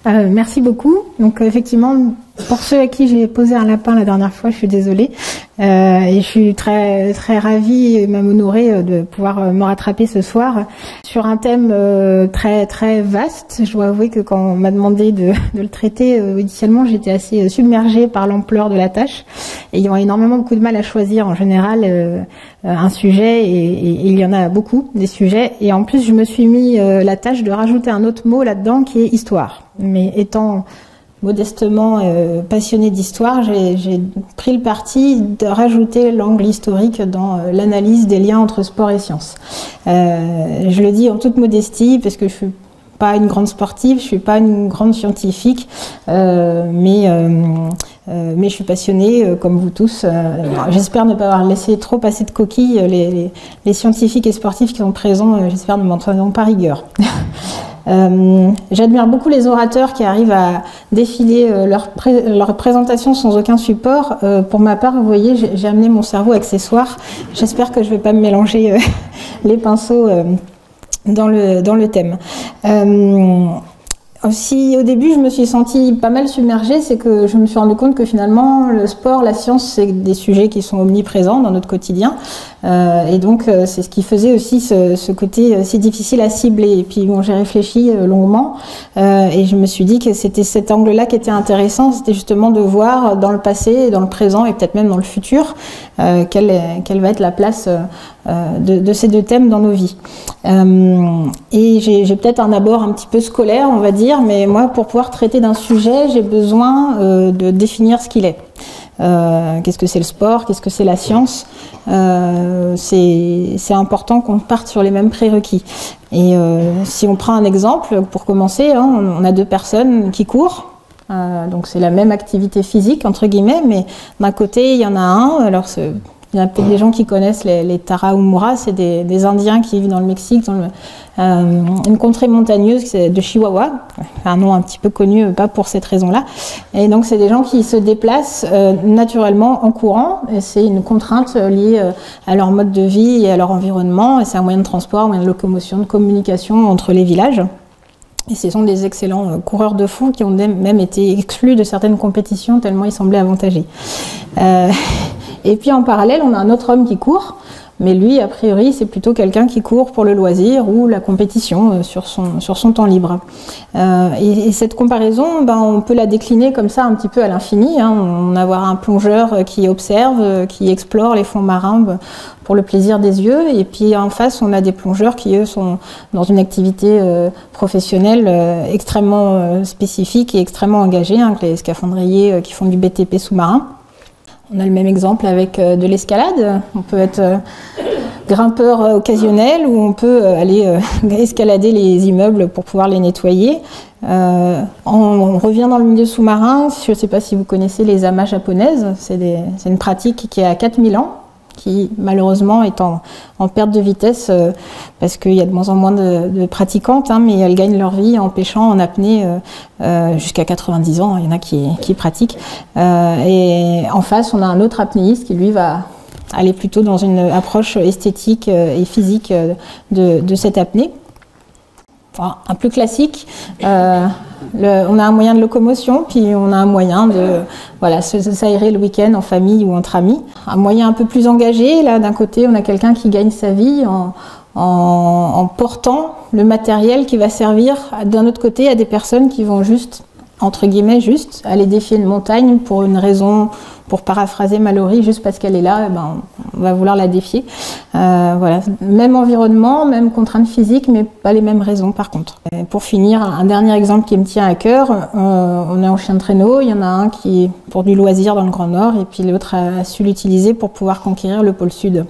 Merci beaucoup. Donc effectivement, pour ceux à qui j'ai posé un lapin la dernière fois, je suis désolée. Et je suis très très ravie et même honorée de pouvoir me rattraper ce soir sur un thème très très vaste. Je dois avouer que quand on m'a demandé de le traiter initialement, j'étais assez submergée par l'ampleur de la tâche, ayant énormément beaucoup de mal à choisir en général un sujet et il y en a beaucoup des sujets. Et en plus, je me suis mis la tâche de rajouter un autre mot là-dedans qui est histoire. Mais étant modestement passionnée d'histoire, j'ai pris le parti de rajouter l'angle historique dans l'analyse des liens entre sport et science. Je le dis en toute modestie parce que je suis pas une grande sportive, je suis pas une grande scientifique, mais je suis passionnée comme vous tous. J'espère ne pas avoir laissé trop passer de coquilles. Les scientifiques et sportifs qui sont présents, j'espère ne m'en tiendront pas rigueur. J'admire beaucoup les orateurs qui arrivent à défiler leur présentation sans aucun support. Pour ma part, vous voyez, j'ai amené mon cerveau accessoire. J'espère que je ne vais pas me mélanger les pinceaux dans le thème. Si au début je me suis sentie pas mal submergée, c'est que je me suis rendu compte que finalement le sport, la science, c'est des sujets qui sont omniprésents dans notre quotidien, et donc c'est ce qui faisait aussi ce côté si difficile à cibler. Et puis bon, j'ai réfléchi longuement et je me suis dit que c'était cet angle-là qui était intéressant, c'était justement de voir dans le passé, dans le présent et peut-être même dans le futur quelle va être la place de ces deux thèmes dans nos vies. Et j'ai peut-être un abord un petit peu scolaire, on va dire, mais moi, pour pouvoir traiter d'un sujet, j'ai besoin de définir ce qu'il est. Qu'est-ce que c'est le sport? Qu'est-ce que c'est la science? C'est important qu'on parte sur les mêmes prérequis. Et si on prend un exemple, pour commencer, on a deux personnes qui courent. Donc c'est la même activité physique, entre guillemets, mais d'un côté, il y en a un, alors il y a peut-être des gens qui connaissent les Tarahumara, c'est des Indiens qui vivent dans le Mexique, dans une contrée montagneuse de Chihuahua, un nom un petit peu connu, pas pour cette raison-là. Et donc c'est des gens qui se déplacent naturellement en courant, et c'est une contrainte liée à leur mode de vie et à leur environnement, et c'est un moyen de transport, un moyen de locomotion, de communication entre les villages. Et ce sont des excellents coureurs de fou qui ont même été exclus de certaines compétitions tellement ils semblaient avantagés. Et puis en parallèle, on a un autre homme qui court, mais lui, a priori, c'est plutôt quelqu'un qui court pour le loisir ou la compétition sur son temps libre. Et cette comparaison, on peut la décliner comme ça un petit peu à l'infini. On va avoir un plongeur qui observe, qui explore les fonds marins pour le plaisir des yeux, et puis en face, on a des plongeurs qui, eux, sont dans une activité professionnelle extrêmement spécifique et extrêmement engagée, les scaphandriers qui font du BTP sous-marin. On a le même exemple avec de l'escalade. On peut être grimpeur occasionnel ou on peut aller escalader les immeubles pour pouvoir les nettoyer. On revient dans le milieu sous-marin. Je ne sais pas si vous connaissez les amas japonaises. C'est une pratique qui a 4000 ans, qui malheureusement est en perte de vitesse parce qu'il y a de moins en moins de pratiquantes, mais elles gagnent leur vie en pêchant en apnée jusqu'à 90 ans, il y en a qui pratiquent. Et en face, on a un autre apnéiste qui lui va aller plutôt dans une approche esthétique et physique de cette apnée. Enfin, un plus classique, on a un moyen de locomotion, puis on a un moyen de s'aérer le week-end en famille ou entre amis. Un moyen un peu plus engagé, là d'un côté on a quelqu'un qui gagne sa vie en portant le matériel qui va servir d'un autre côté à des personnes qui vont juste, entre guillemets, juste aller défier une montagne pour une raison, pour paraphraser Mallory, juste parce qu'elle est là, on va vouloir la défier. Même environnement, même contraintes physiques, mais pas les mêmes raisons par contre. Et pour finir, un dernier exemple qui me tient à cœur, on est en chien de traîneau, il y en a un qui est pour du loisir dans le Grand Nord, et puis l'autre a su l'utiliser pour pouvoir conquérir le pôle Sud.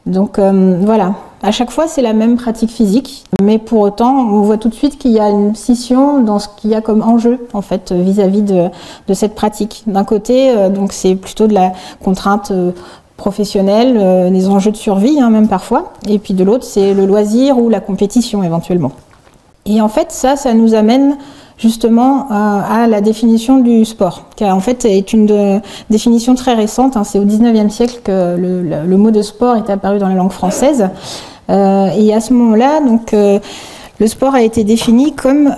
Donc voilà, à chaque fois c'est la même pratique physique, mais pour autant on voit tout de suite qu'il y a une scission dans ce qu'il y a comme enjeu en fait vis-à-vis de cette pratique. D'un côté, donc c'est plutôt de la contrainte professionnelle, des enjeux de survie même parfois, et puis de l'autre c'est le loisir ou la compétition éventuellement. Et en fait ça nous amène justement à la définition du sport, qui en fait est une définition très récente. C'est au 19e siècle que le mot de sport est apparu dans la langue française. Et à ce moment-là, donc Le sport a été défini comme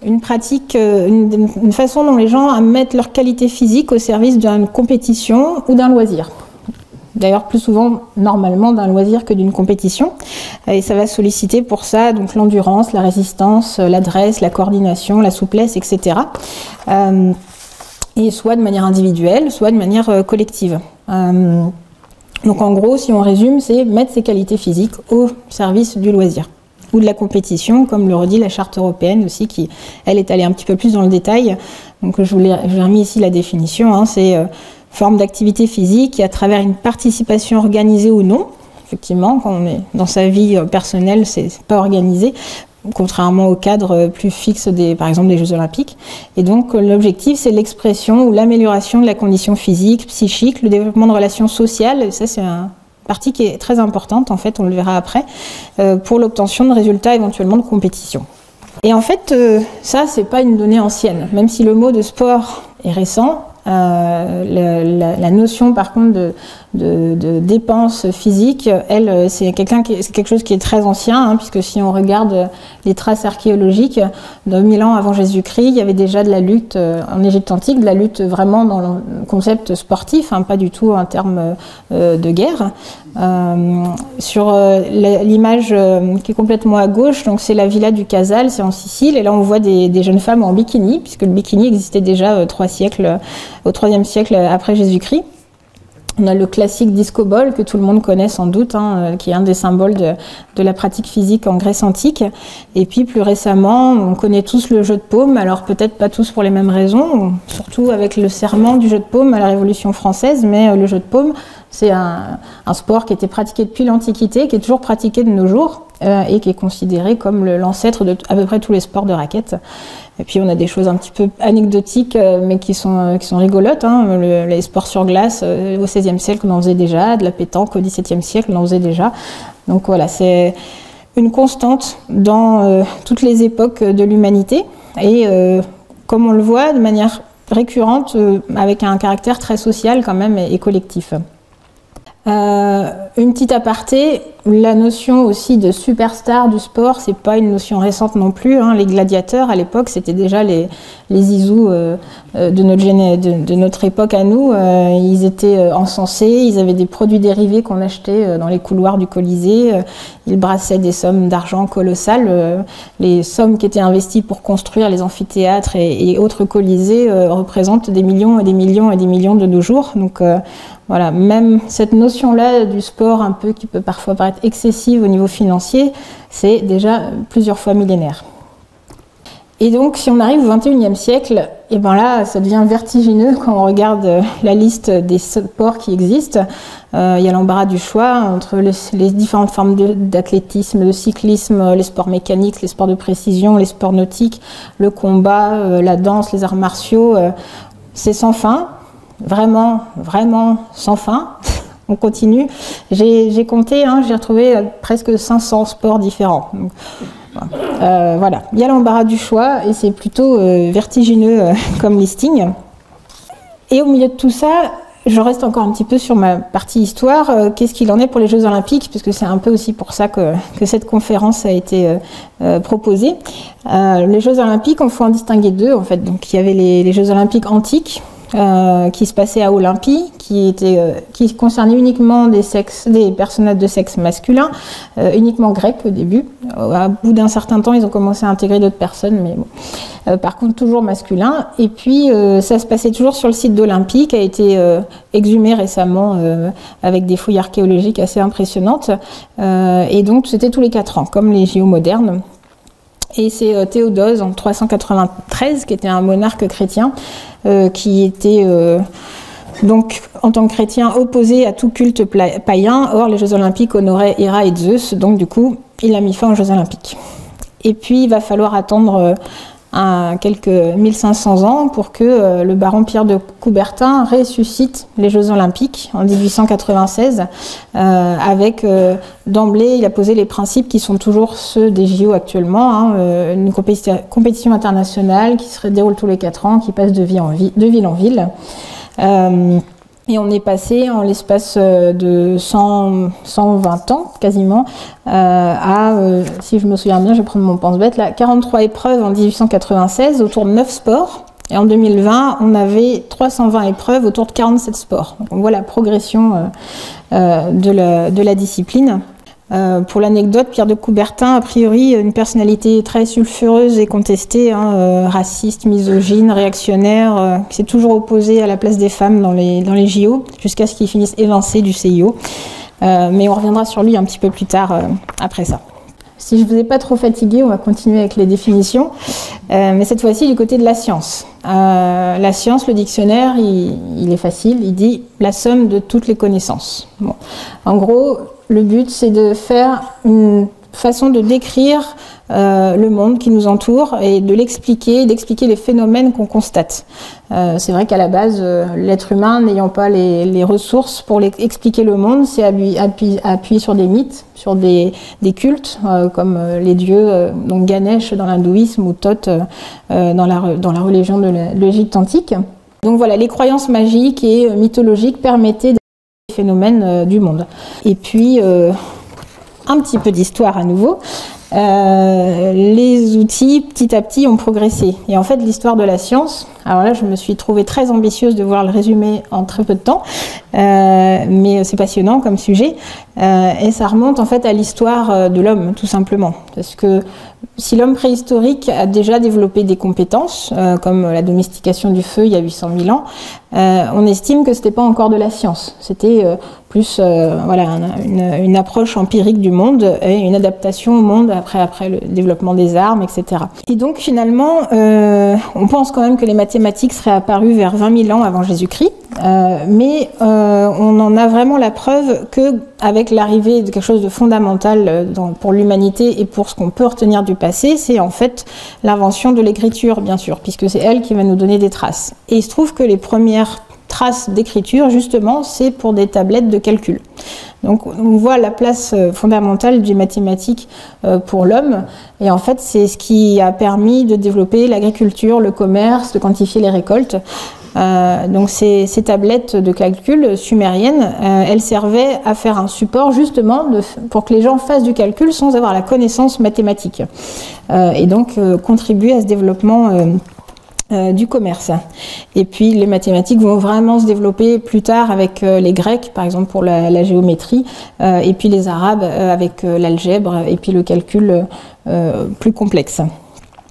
une pratique, une façon dont les gens mettent leur qualité physique au service d'une compétition ou d'un loisir. D'ailleurs, plus souvent, normalement, d'un loisir que d'une compétition. Et ça va solliciter pour ça donc l'endurance, la résistance, l'adresse, la coordination, la souplesse, etc. Et soit de manière individuelle, soit de manière collective. Donc en gros, si on résume, c'est mettre ses qualités physiques au service du loisir ou de la compétition, comme le redit la Charte européenne aussi, qui, elle, est allée un petit peu plus dans le détail. Donc j'ai remis ici la définition, hein, c'est forme d'activité physique qui, à travers une participation organisée ou non, effectivement, quand on est dans sa vie personnelle, c'est pas organisé, contrairement au cadre plus fixe par exemple des Jeux Olympiques. Et donc l'objectif, c'est l'expression ou l'amélioration de la condition physique, psychique, le développement de relations sociales. Et ça, c'est une partie qui est très importante, en fait, on le verra après, pour l'obtention de résultats éventuellement de compétition. Et en fait, ça, c'est pas une donnée ancienne. Même si le mot de sport est récent, la notion par contre de dépenses physiques, elle, c'est quelque chose qui est très ancien, hein, puisque si on regarde les traces archéologiques de 1000 ans avant Jésus-Christ, il y avait déjà de la lutte en Égypte antique, de la lutte vraiment dans le concept sportif, hein, pas du tout en termes de guerre. Sur l'image qui est complètement à gauche, donc c'est la villa du Casal, c'est en Sicile, et là on voit des jeunes femmes en bikini, puisque le bikini existait déjà au IIIe siècle après Jésus-Christ. On a le classique disco ball que tout le monde connaît sans doute, hein, qui est un des symboles de la pratique physique en Grèce antique. Et puis plus récemment, on connaît tous le jeu de paume, alors peut-être pas tous pour les mêmes raisons, surtout avec le serment du jeu de paume à la Révolution française, mais le jeu de paume, c'est un sport qui était pratiqué depuis l'Antiquité, qui est toujours pratiqué de nos jours, et qui est considéré comme l'ancêtre de à peu près tous les sports de raquettes. Et puis on a des choses un petit peu anecdotiques, mais qui sont rigolotes, hein. Les sports sur glace, au XVIe siècle, on en faisait déjà, de la pétanque au XVIIe siècle, on en faisait déjà. Donc voilà, c'est une constante dans toutes les époques de l'humanité, et comme on le voit, de manière récurrente, avec un caractère très social quand même et collectif. Une petite aparté, la notion aussi de superstar du sport, c'est pas une notion récente non plus, hein. Les gladiateurs à l'époque, c'était déjà les zizous de notre époque à nous. Ils étaient encensés, ils avaient des produits dérivés qu'on achetait dans les couloirs du Colisée. Ils brassaient des sommes d'argent colossales. Les sommes qui étaient investies pour construire les amphithéâtres et autres Colisées représentent des millions et des millions et des millions de nos jours. Donc voilà, même cette notion-là du sport un peu qui peut parfois paraître excessive au niveau financier, c'est déjà plusieurs fois millénaire. Et donc, si on arrive au XXIe siècle, et ben là, ça devient vertigineux quand on regarde la liste des sports qui existent. Il y a l'embarras du choix entre les différentes formes d'athlétisme, de cyclisme, les sports mécaniques, les sports de précision, les sports nautiques, le combat, la danse, les arts martiaux. C'est sans fin. Vraiment, vraiment sans fin. On continue. J'ai compté, hein, j'ai retrouvé presque 500 sports différents. Donc, voilà. Il y a l'embarras du choix et c'est plutôt vertigineux comme listing. Et au milieu de tout ça, je reste encore un petit peu sur ma partie histoire. Qu'est-ce qu'il en est pour les Jeux Olympiques? Parce que c'est un peu aussi pour ça que cette conférence a été proposée. Les Jeux Olympiques, on faut en distinguer deux en fait. Donc il y avait les Jeux Olympiques antiques, qui se passait à Olympie, qui concernait uniquement des personnages de sexe masculin, uniquement grecs au début. À bout d'un certain temps, ils ont commencé à intégrer d'autres personnes, mais bon. Par contre, toujours masculin. Et puis, ça se passait toujours sur le site d'Olympie, qui a été exhumé récemment avec des fouilles archéologiques assez impressionnantes. Et donc, c'était tous les 4 ans, comme les JO modernes. Et c'est Théodose, en 393, qui était un monarque chrétien, qui était donc en tant que chrétien opposé à tout culte païen. Or, les Jeux Olympiques honoraient Héra et Zeus, donc du coup, il a mis fin aux Jeux Olympiques. Et puis, il va falloir attendre quelques 1500 ans pour que le baron Pierre de Coubertin ressuscite les Jeux Olympiques en 1896 avec d'emblée il a posé les principes qui sont toujours ceux des JO actuellement, hein, une compétition internationale qui se déroule tous les 4 ans, qui passe de ville en ville. Et on est passé en l'espace de 120 ans quasiment à, si je me souviens bien, je vais prendre mon pense-bête là, 43 épreuves en 1896 autour de 9 sports. Et en 2020, on avait 320 épreuves autour de 47 sports. Donc on voit la progression de la discipline. Pour l'anecdote, Pierre de Coubertin, a priori, une personnalité très sulfureuse et contestée, raciste, misogyne, réactionnaire, qui s'est toujours opposé à la place des femmes dans les JO, jusqu'à ce qu'il finisse évincé du CIO. Mais on reviendra sur lui un petit peu plus tard après ça. Si je ne vous ai pas trop fatigué, on va continuer avec les définitions, mais cette fois-ci du côté de la science. La science, le dictionnaire, il est facile, il dit la somme de toutes les connaissances. Bon. En gros, le but, c'est de faire une façon de décrire le monde qui nous entoure et de l'expliquer, d'expliquer les phénomènes qu'on constate. C'est vrai qu'à la base, l'être humain n'ayant pas les ressources pour expliquer le monde, c'est appuyer sur des mythes, sur des cultes, comme les dieux, donc Ganesh dans l'hindouisme ou Thoth dans la religion de l'Égypte antique. Donc voilà, les croyances magiques et mythologiques permettaient des phénomènes du monde. Et puis, un petit peu d'histoire à nouveau. Les outils, petit à petit, ont progressé. Et en fait, l'histoire de la science, alors là, je me suis trouvée très ambitieuse de voir le résumé en très peu de temps, mais c'est passionnant comme sujet. Et ça remonte en fait à l'histoire de l'homme, tout simplement. Parce que si l'homme préhistorique a déjà développé des compétences, comme la domestication du feu il y a 800 000 ans, on estime que ce n'était pas encore de la science. C'était plus voilà, une approche empirique du monde et une adaptation au monde après le développement des armes, etc. Et donc finalement, on pense quand même que les mathématiques seraient apparues vers 20 000 ans avant Jésus-Christ, mais on en a vraiment la preuve qu'avec l'arrivée de quelque chose de fondamental pour l'humanité et pour ce qu'on peut retenir du passé, c'est en fait l'invention de l'écriture, bien sûr, puisque c'est elle qui va nous donner des traces. Et il se trouve que les premières traces d'écriture, justement, c'est pour des tablettes de calcul. Donc on voit la place fondamentale des mathématiques pour l'homme, et en fait c'est ce qui a permis de développer l'agriculture, le commerce, de quantifier les récoltes. Donc ces tablettes de calcul sumériennes, elles servaient à faire un support justement pour que les gens fassent du calcul sans avoir la connaissance mathématique, et donc contribuer à ce développement du commerce. Et puis les mathématiques vont vraiment se développer plus tard avec les Grecs, par exemple pour la géométrie, et puis les Arabes avec l'algèbre et puis le calcul plus complexe.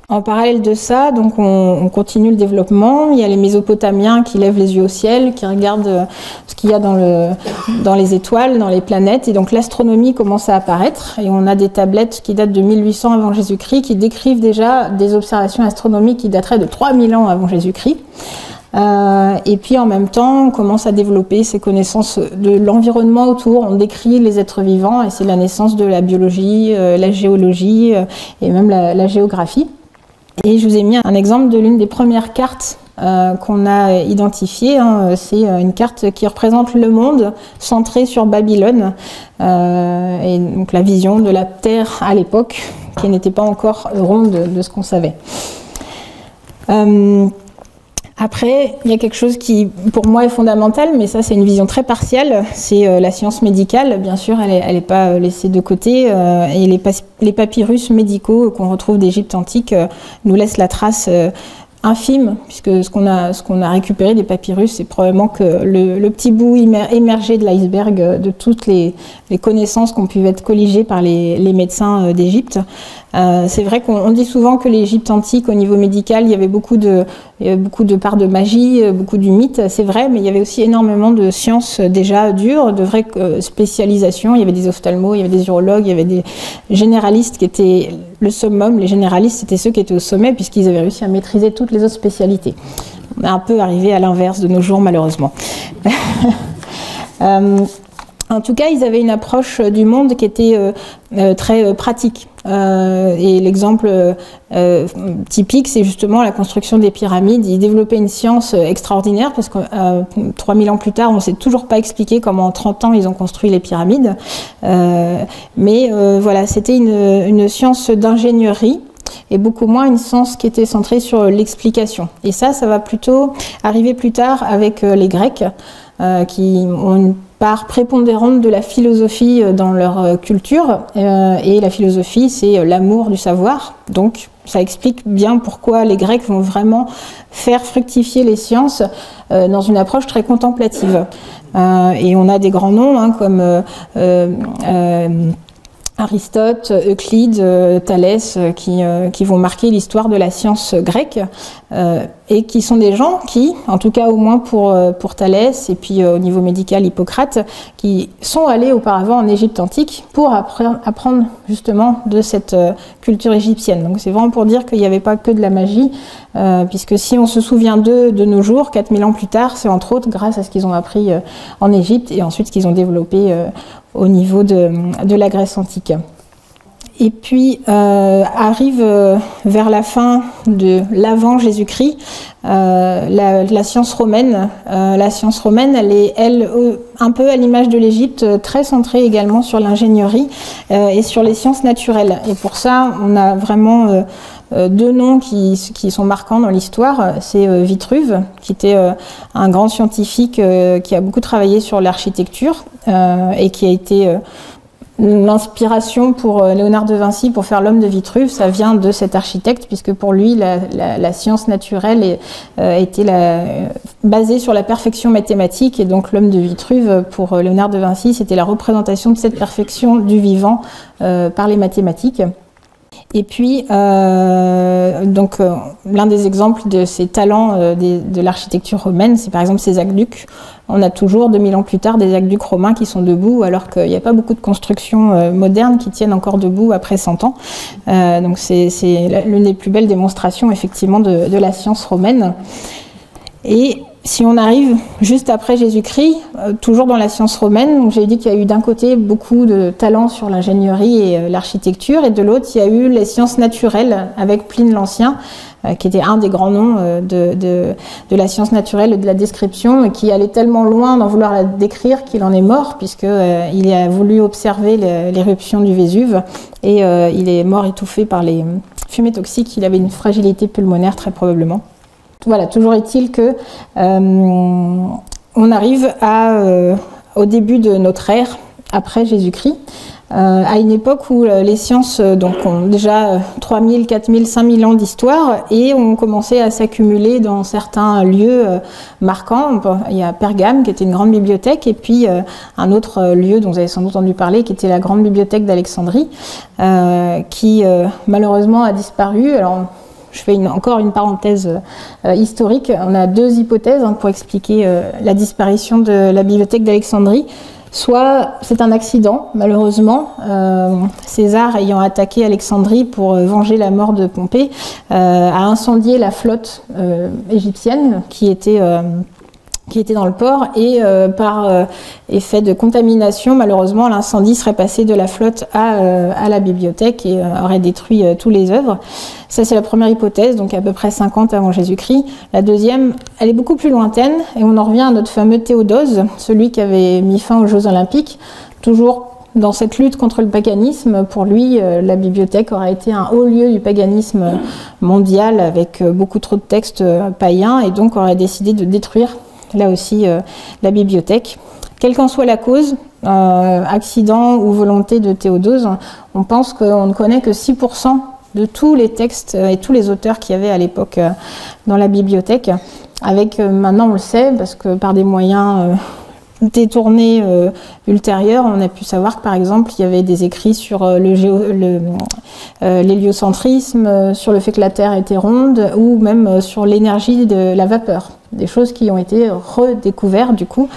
En parallèle de ça, donc on continue le développement. Il y a les Mésopotamiens qui lèvent les yeux au ciel, qui regardent ce qu'il y a dans les étoiles, dans les planètes. Et donc l'astronomie commence à apparaître. Et on a des tablettes qui datent de 1800 avant Jésus-Christ, qui décrivent déjà des observations astronomiques qui dateraient de 3000 ans avant Jésus-Christ. Et puis en même temps, on commence à développer ces connaissances de l'environnement autour. On décrit les êtres vivants et c'est la naissance de la biologie, la géologie et même la géographie. Et je vous ai mis un exemple de l'une des premières cartes qu'on a identifiées. C'est une carte qui représente le monde centré sur Babylone, et donc la vision de la Terre à l'époque, qui n'était pas encore ronde de ce qu'on savait. Après, il y a quelque chose qui, pour moi, est fondamental, mais ça, c'est une vision très partielle, c'est la science médicale. Bien sûr, elle n'est pas laissée de côté, et les papyrus médicaux qu'on retrouve d'Égypte antique nous laissent la trace infime, puisque ce qu'on a récupéré des papyrus, c'est probablement que le petit bout émergé de l'iceberg de toutes les connaissances qui ont pu être colligées par les médecins d'Égypte. C'est vrai qu'on dit souvent que l'Égypte antique, au niveau médical, il y avait beaucoup de parts de magie, beaucoup du mythe, c'est vrai, mais il y avait aussi énormément de sciences déjà dures, de vraies spécialisations. Il y avait des ophtalmos, il y avait des urologues, il y avait des généralistes qui étaient le summum. Les généralistes, c'était ceux qui étaient au sommet, puisqu'ils avaient réussi à maîtriser toutes les autres spécialités. On est un peu arrivé à l'inverse de nos jours, malheureusement. En tout cas, ils avaient une approche du monde qui était très pratique. Et l'exemple typique, c'est justement la construction des pyramides. Ils développaient une science extraordinaire parce que 3000 ans plus tard, on ne sait toujours pas expliquer comment en 30 ans ils ont construit les pyramides. Mais voilà, c'était une science d'ingénierie et beaucoup moins une science qui était centrée sur l'explication. Et ça va plutôt arriver plus tard avec les Grecs, qui ont une part prépondérante de la philosophie dans leur culture, et la philosophie, c'est l'amour du savoir. Donc ça explique bien pourquoi les Grecs vont vraiment faire fructifier les sciences dans une approche très contemplative. Et on a des grands noms comme Aristote, Euclide, Thalès, qui vont marquer l'histoire de la science grecque, et qui sont des gens qui, en tout cas au moins pour Thalès, et puis au niveau médical Hippocrate, qui sont allés auparavant en Égypte antique pour apprendre justement de cette culture égyptienne. Donc c'est vraiment pour dire qu'il n'y avait pas que de la magie, puisque si on se souvient d'eux de nos jours, 4000 ans plus tard, c'est entre autres grâce à ce qu'ils ont appris en Égypte et ensuite ce qu'ils ont développé au niveau de la Grèce antique. Et puis arrive vers la fin de l'avant Jésus-Christ la science romaine. La science romaine, elle est, un peu à l'image de l'Égypte, très centrée également sur l'ingénierie et sur les sciences naturelles. Et pour ça, on a vraiment deux noms qui sont marquants dans l'histoire. C'est Vitruve, qui était un grand scientifique qui a beaucoup travaillé sur l'architecture et qui a été l'inspiration pour Léonard de Vinci pour faire l'homme de Vitruve. Ça vient de cet architecte, puisque pour lui, la science naturelle était basée sur la perfection mathématique, et donc l'homme de Vitruve, pour Léonard de Vinci, c'était la représentation de cette perfection du vivant par les mathématiques. Et puis, l'un des exemples de ces talents de l'architecture romaine, c'est par exemple ces aqueducs. On a toujours, 2000 ans plus tard, des aqueducs romains qui sont debout, alors qu'il n'y a pas beaucoup de constructions modernes qui tiennent encore debout après 100 ans. Donc c'est l'une des plus belles démonstrations, effectivement, de la science romaine. Et si on arrive juste après Jésus-Christ, toujours dans la science romaine, j'ai dit qu'il y a eu d'un côté beaucoup de talents sur l'ingénierie et l'architecture, et de l'autre, il y a eu les sciences naturelles avec Pline l'Ancien, qui était un des grands noms de la science naturelle et de la description, et qui allait tellement loin d'en vouloir la décrire qu'il en est mort, puisqu'il a voulu observer l'éruption du Vésuve, et il est mort étouffé par les fumées toxiques. Il avait une fragilité pulmonaire très probablement. Voilà, toujours est-il que on arrive au début de notre ère, après Jésus-Christ, à une époque où les sciences ont déjà 3000, 4000, 5000 ans d'histoire et ont commencé à s'accumuler dans certains lieux marquants. Il y a Pergame, qui était une grande bibliothèque, et puis un autre lieu dont vous avez sans doute entendu parler, qui était la grande bibliothèque d'Alexandrie, qui malheureusement a disparu. Alors, je fais encore une parenthèse historique. On a deux hypothèses pour expliquer la disparition de la bibliothèque d'Alexandrie. Soit c'est un accident, malheureusement, César ayant attaqué Alexandrie pour venger la mort de Pompée, a incendié la flotte égyptienne qui était dans le port, et par effet de contamination, malheureusement, l'incendie serait passé de la flotte à la bibliothèque et aurait détruit tous les œuvres. Ça, c'est la première hypothèse, donc à peu près 50 avant Jésus-Christ. La deuxième, elle est beaucoup plus lointaine, et on en revient à notre fameux Théodose, celui qui avait mis fin aux Jeux Olympiques, toujours dans cette lutte contre le paganisme. Pour lui, la bibliothèque aurait été un haut lieu du paganisme mondial, avec beaucoup trop de textes païens, et donc aurait décidé de détruire là aussi la bibliothèque. Quelle qu'en soit la cause, accident ou volonté de Théodose, on pense qu'on ne connaît que 6% de tous les textes et tous les auteurs qu'il y avait à l'époque dans la bibliothèque. Avec, maintenant on le sait, parce que par des moyens détournés ultérieurs, on a pu savoir que par exemple il y avait des écrits sur l'héliocentrisme, sur le fait que la Terre était ronde, ou même sur l'énergie de la vapeur. Des choses qui ont été redécouvertes du coup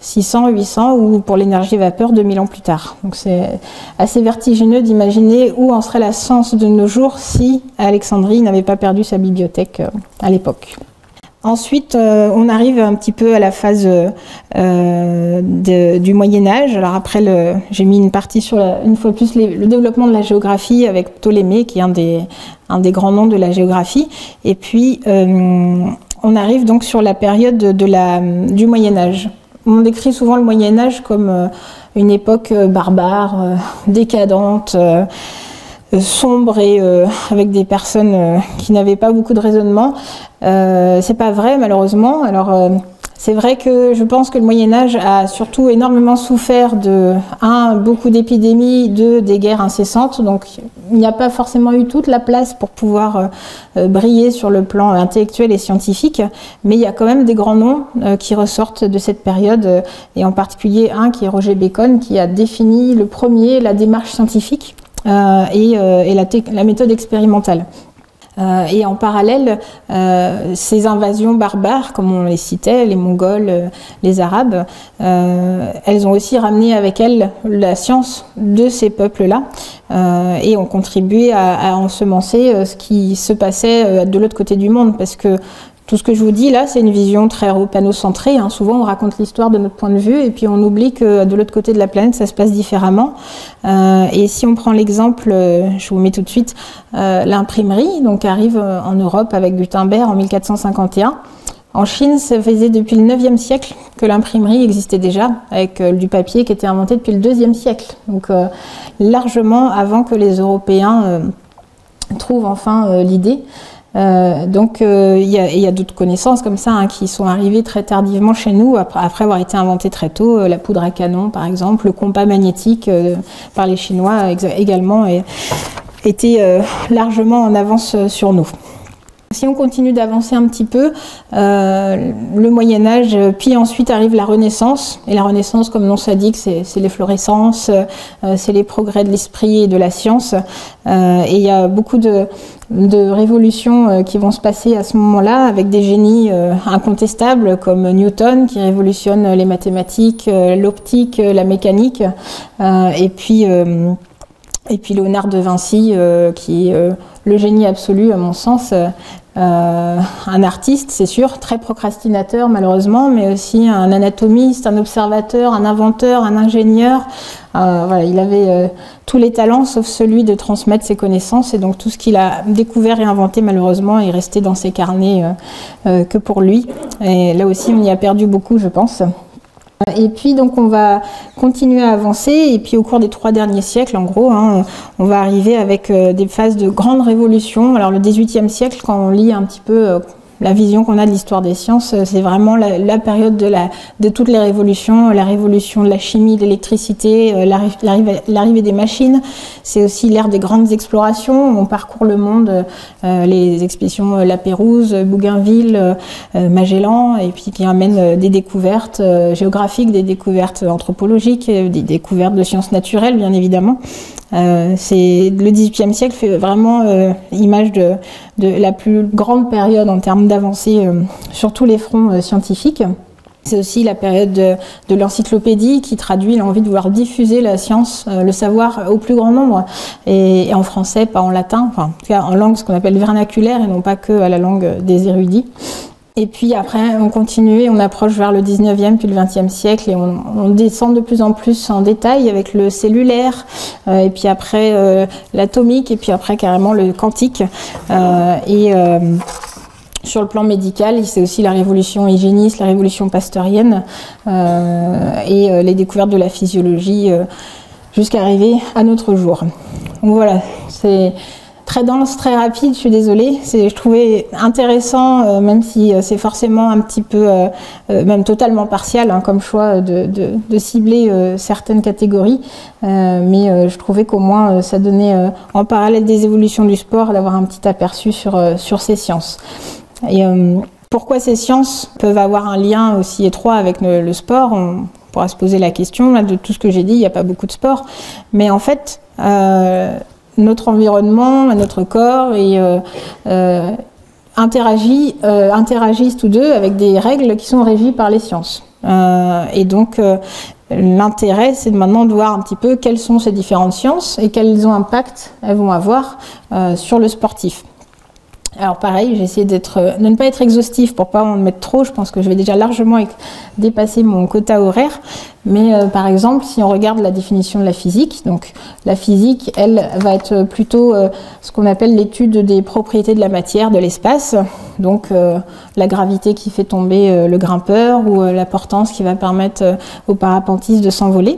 600, 800, ou pour l'énergie vapeur 2000 ans plus tard. Donc c'est assez vertigineux d'imaginer où en serait la science de nos jours si Alexandrie n'avait pas perdu sa bibliothèque à l'époque. Ensuite, on arrive un petit peu à la phase du Moyen-Âge. Alors après, j'ai mis une partie sur, une fois plus, le développement de la géographie avec Ptolémée, qui est un des grands noms de la géographie. Et puis, on arrive donc sur la période du Moyen-Âge. On décrit souvent le Moyen-Âge comme une époque barbare, décadente, sombre et avec des personnes qui n'avaient pas beaucoup de raisonnement. C'est pas vrai, malheureusement. Alors c'est vrai que je pense que le Moyen-Âge a surtout énormément souffert de, beaucoup d'épidémies, des guerres incessantes. Donc il n'y a pas forcément eu toute la place pour pouvoir briller sur le plan intellectuel et scientifique. Mais il y a quand même des grands noms qui ressortent de cette période, et en particulier un qui est Roger Bacon, qui a défini le premier la démarche scientifique et la méthode expérimentale. Et en parallèle, ces invasions barbares, comme on les citait, les Mongols, les Arabes, elles ont aussi ramené avec elles la science de ces peuples-là et ont contribué à ensemencer ce qui se passait de l'autre côté du monde, parce que tout ce que je vous dis là, c'est une vision très européano-centrée. Souvent, on raconte l'histoire de notre point de vue et puis on oublie que de l'autre côté de la planète, ça se passe différemment. Et si on prend l'exemple, je vous mets tout de suite, l'imprimerie, donc arrive en Europe avec Gutenberg en 1451. En Chine, ça faisait depuis le 9e siècle que l'imprimerie existait déjà, avec du papier qui était inventé depuis le 2e siècle. Donc largement avant que les Européens trouvent enfin l'idée. Donc il y a d'autres connaissances comme ça qui sont arrivées très tardivement chez nous, après avoir été inventées très tôt. La poudre à canon par exemple, le compas magnétique par les Chinois également était largement en avance sur nous. Si on continue d'avancer un petit peu, le Moyen-Âge, puis ensuite arrive la Renaissance. Et la Renaissance, comme le nom s'indique, c'est l'efflorescence, c'est les progrès de l'esprit et de la science. Et il y a beaucoup de révolutions qui vont se passer à ce moment-là, avec des génies incontestables comme Newton qui révolutionne les mathématiques, l'optique, la mécanique, et puis Léonard de Vinci qui est le génie absolu à mon sens, un artiste c'est sûr, très procrastinateur malheureusement, mais aussi un anatomiste, un observateur, un inventeur, un ingénieur. Voilà, il avait tous les talents sauf celui de transmettre ses connaissances, et donc tout ce qu'il a découvert et inventé malheureusement est resté dans ses carnets que pour lui. Et là aussi on y a perdu beaucoup, je pense. Et puis donc on va continuer à avancer, et puis au cours des 3 derniers siècles en gros, on va arriver avec des phases de grandes révolutions. Alors le XVIIIe siècle, quand on lit un petit peu la vision qu'on a de l'histoire des sciences, c'est vraiment la période de toutes les révolutions, la révolution de la chimie, de l'électricité, l'arrivée des machines. C'est aussi l'ère des grandes explorations. On parcourt le monde, les expéditions La Pérouse, Bougainville, Magellan, et puis qui amènent des découvertes géographiques, des découvertes anthropologiques, des découvertes de sciences naturelles, bien évidemment. Le XVIIIe siècle fait vraiment image de la plus grande période en termes d'avancée sur tous les fronts scientifiques. C'est aussi la période de l'encyclopédie qui traduit l'envie de vouloir diffuser la science, le savoir au plus grand nombre, et en français, pas en latin, enfin, en tout cas en langue ce qu'on appelle vernaculaire et non pas que à la langue des érudits. Et puis après, on continue, on approche vers le 19e puis le 20e siècle, et on descend de plus en plus en détail avec le cellulaire, et puis après l'atomique, et puis après carrément le quantique. Sur le plan médical, c'est aussi la révolution hygiéniste, la révolution pasteurienne, et les découvertes de la physiologie jusqu'à arriver à notre jour. Donc voilà, c'est très dense, très rapide, je suis désolée. Je trouvais intéressant, même si c'est forcément un petit peu, même totalement partial, comme choix de cibler certaines catégories. Mais je trouvais qu'au moins ça donnait, en parallèle des évolutions du sport, d'avoir un petit aperçu sur ces sciences. Et pourquoi ces sciences peuvent avoir un lien aussi étroit avec le sport? On pourra se poser la question. Là, de tout ce que j'ai dit, il n'y a pas beaucoup de sport. Mais en fait, notre environnement, notre corps interagissent tous deux avec des règles qui sont régies par les sciences. Et donc, l'intérêt, c'est maintenant de voir un petit peu quelles sont ces différentes sciences et quels impacts elles vont avoir sur le sportif. Alors pareil, j'ai essayé de ne pas être exhaustif pour pas en mettre trop. Je pense que je vais déjà largement dépasser mon quota horaire. Mais par exemple, si on regarde la définition de la physique, donc la physique, elle, va être plutôt ce qu'on appelle l'étude des propriétés de la matière, de l'espace. Donc la gravité qui fait tomber le grimpeur, ou la portance qui va permettre au parapentiste de s'envoler.